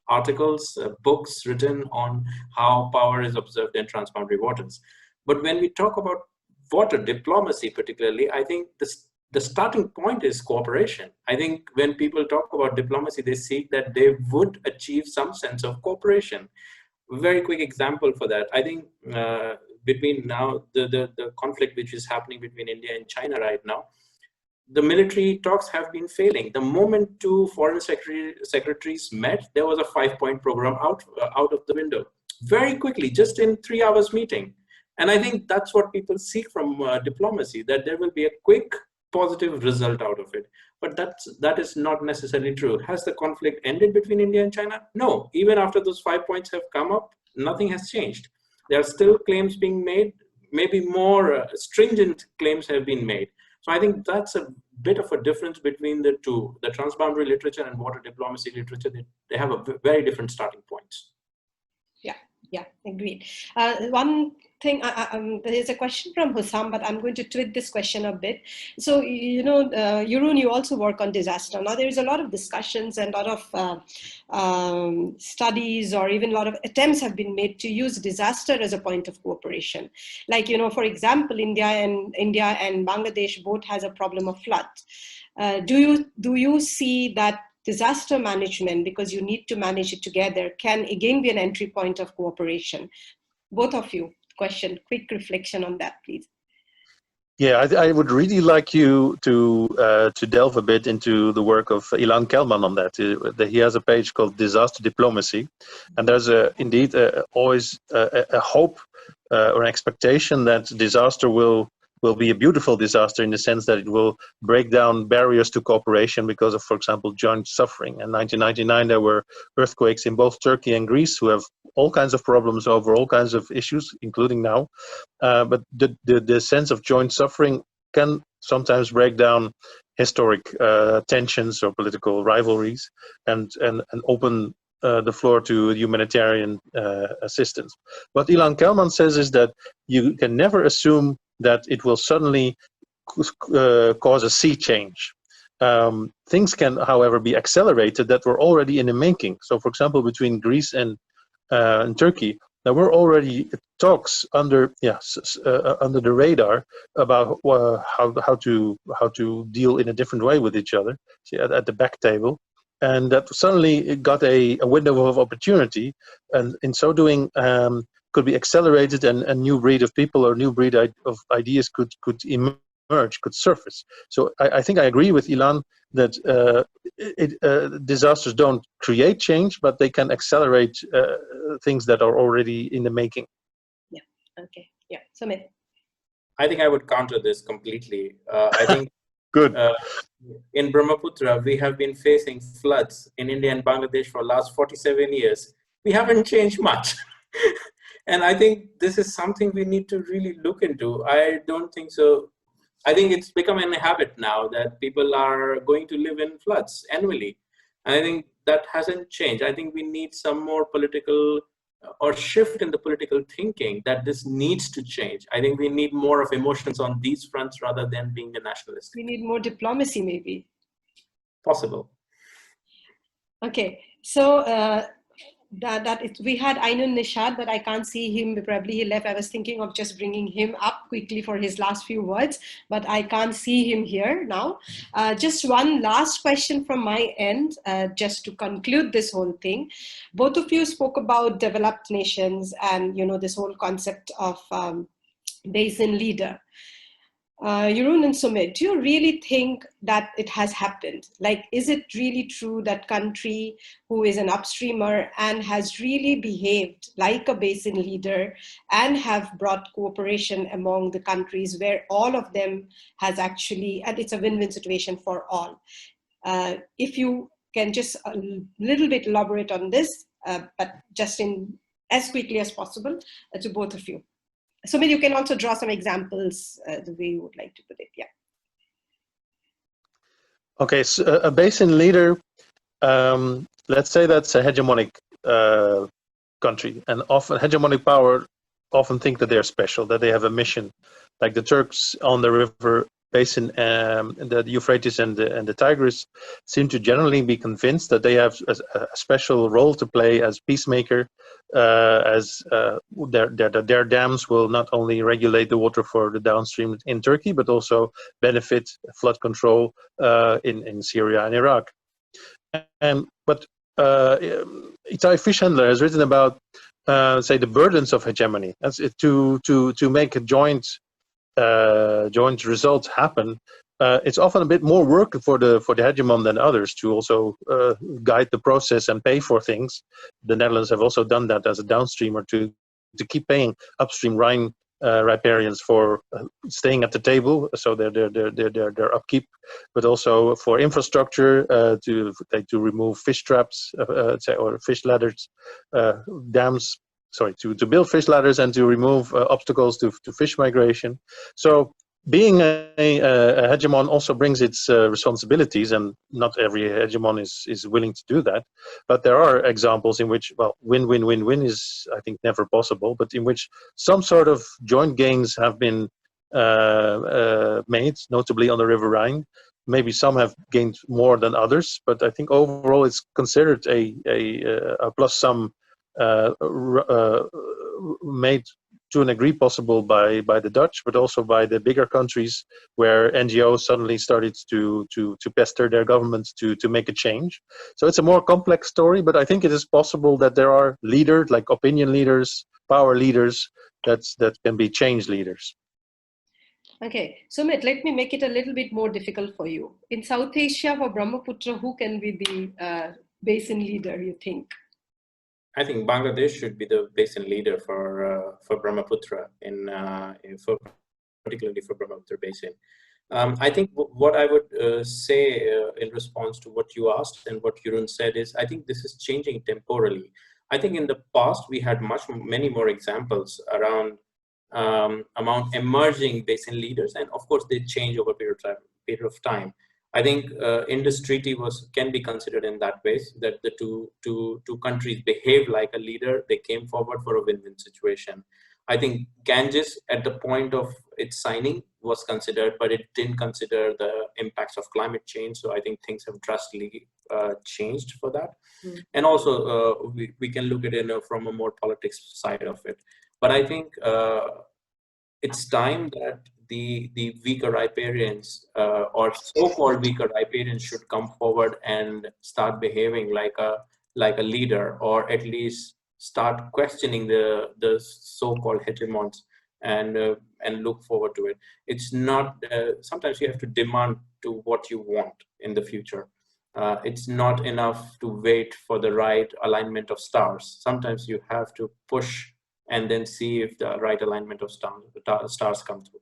articles, books written on how power is observed in transboundary waters. But when we talk about water diplomacy particularly, I think the starting point is cooperation. I think when people talk about diplomacy, they seek that they would achieve some sense of cooperation. Very quick example for that. I think between now, the conflict which is happening between India and China right now, the military talks have been failing. The moment 2 foreign secretaries met, there was a 5-point program out of the window. Very quickly, just in 3 hours meeting. And I think that's what people seek from diplomacy, that there will be a quick, positive result out of it. But that is not necessarily true. Has the conflict ended between India and China? No. Even after those 5 points have come up, nothing has changed. There are still claims being made. Maybe more stringent claims have been made. So I think that's a bit of a difference between the two. The transboundary literature and water diplomacy literature, they have a very different starting points. Yeah, agreed. One thing, there's a question from Hussam, but I'm going to tweak this question a bit. So, Jeroen, you also work on disaster. Now, there's a lot of discussions and a lot of studies, or even a lot of attempts have been made to use disaster as a point of cooperation. Like, for example, India and Bangladesh both has a problem of flood. Do you see that disaster management, because you need to manage it together, can again be an entry point of cooperation? Both of you, quick reflection on that, please. Yeah, I would really like you to delve a bit into the work of Ilan Kelman on that. He has a page called Disaster Diplomacy, and there's indeed always a hope or an expectation that disaster will be a beautiful disaster, in the sense that it will break down barriers to cooperation because of, for example, joint suffering. In 1999, there were earthquakes in both Turkey and Greece, who have all kinds of problems over all kinds of issues, including now. But the sense of joint suffering can sometimes break down historic tensions or political rivalries, and open the floor to humanitarian assistance. What Ilan Kelman says is that you can never assume that it will suddenly cause a sea change. Things can, however, be accelerated that were already in the making. So, for example, between Greece and Turkey, there were already talks under the radar about how to deal in a different way with each other, at the back table. And that suddenly it got a window of opportunity, and in so doing, could be accelerated, and a new breed of people or new breed of ideas could emerge, could surface. So I think I agree with Ilan that disasters don't create change, but they can accelerate things that are already in the making. Yeah. Okay. Yeah. Sumit. I think I would counter this completely. I think good. In Brahmaputra, we have been facing floods in India and Bangladesh for the last 47 years. We haven't changed much. And I think this is something we need to really look into. I don't think so. I think it's become a habit now that people are going to live in floods annually. And I think that hasn't changed. I think we need some more political or shift in the political thinking that this needs to change. I think we need more of emotions on these fronts rather than being a nationalist. We need more diplomacy, maybe. Possible. Okay, so we had Ainun Nishad, but I can't see him. Probably he left. I was thinking of just bringing him up quickly for his last few words, but I can't see him here now. Just one last question from my end, just to conclude this whole thing. Both of you spoke about developed nations and this whole concept of basin leader. Jeroen and Sumit, do you really think that it has happened? Like, is it really true that country who is an upstreamer and has really behaved like a basin leader and have brought cooperation among the countries where all of them has actually, and it's a win-win situation for all? If you can just a little bit elaborate on this, but just in as quickly as possible to both of you. Sumit, you can also draw some examples the way you would like to put it. Yeah. Okay, so a basin leader, let's say that's a hegemonic country, and often hegemonic power often think that they're special, that they have a mission, like the Turks on the river basin, the Euphrates and the Tigris seem to generally be convinced that they have a special role to play as peacemaker, as their dams will not only regulate the water for the downstream in Turkey, but also benefit flood control in Syria and Iraq. But Itai Fischhandler has written about, say, the burdens of hegemony. That's it, to make a joint results happen. It's often a bit more work for the hegemon than others to also guide the process and pay for things. The Netherlands have also done that as a downstreamer to keep paying upstream Rhine riparians for staying at the table, so their upkeep, but also for infrastructure to remove fish traps or fish ladders, dams. Sorry, to build fish ladders and to remove obstacles to fish migration. So being a hegemon also brings its responsibilities, and not every hegemon is willing to do that. But there are examples in which, well, win-win-win-win is, I think, never possible, but in which some sort of joint gains have been made, notably on the River Rhine. Maybe some have gained more than others, but I think overall it's considered a plus sum made to an degree possible by the Dutch, but also by the bigger countries where NGOs suddenly started to pester their governments to make a change. So it's a more complex story, but I think it is possible that there are leaders, like opinion leaders, power leaders, that can be change leaders. Okay, Sumit, let me make it a little bit more difficult for you. In South Asia, for Brahmaputra, who can be the basin leader, you think? I think Bangladesh should be the basin leader for Brahmaputra, particularly for Brahmaputra basin. I think what I would say in response to what you asked and what Jeroen said is, I think this is changing temporally. I think in the past we had many more examples around among emerging basin leaders, and of course they change over a period of time. I think Indus Treaty can be considered in that way, that the two countries behave like a leader. They came forward for a win-win situation. I think Ganges at the point of its signing was considered, but it didn't consider the impacts of climate change. So I think things have drastically changed for that. And also we can look at it from a more politics side of it. But I think it's time that the weaker riparians or so-called weaker riparians should come forward and start behaving like a leader, or at least start questioning the so-called hegemons and look forward to it. It's not, sometimes you have to demand to what you want in the future. It's not enough to wait for the right alignment of stars. Sometimes you have to push and then see if the right alignment of stars come through.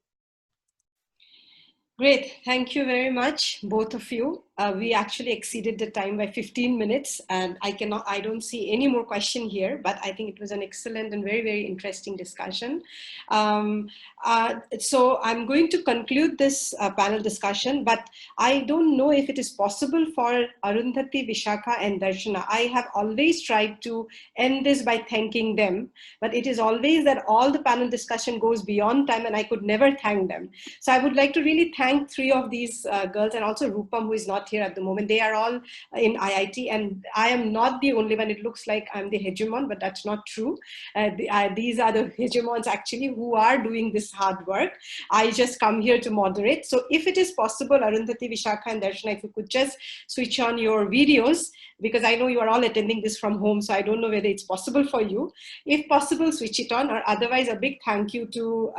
Great, thank you very much, both of you. We actually exceeded the time by 15 minutes, and I don't see any more question here, but I think it was an excellent and very, very interesting discussion. So I'm going to conclude this panel discussion, but I don't know if it is possible for Arundhati, Vishakha, and Darshana. I have always tried to end this by thanking them, but it is always that all the panel discussion goes beyond time and I could never thank them. So I would like to really thank three of these girls, and also Rupam, who is not here at the moment. They are all in IIT, and I am not the only one. It looks like I'm the hegemon, but that's not true. These are the hegemons actually who are doing this hard work. I just come here to moderate. So if it is possible, Arundhati, Vishakha, and Darshana, if you could just switch on your videos, because I know you are all attending this from home, so I don't know whether it's possible for you. If possible, switch it on, or otherwise a big thank you to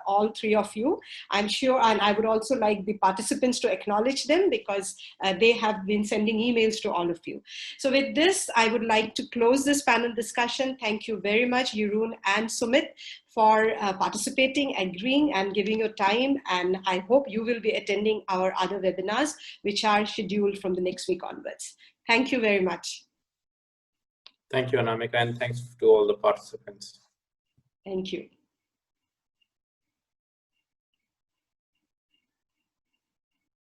all three of you. I'm sure, and I would also like the participants to acknowledge them, because they have been sending emails to all of you. So with this, I would like to close this panel discussion. Thank you very much, Jeroen and Sumit, for participating, agreeing, and giving your time. And I hope you will be attending our other webinars, which are scheduled from the next week onwards. Thank you very much. Thank you, Anamika, and thanks to all the participants. Thank you.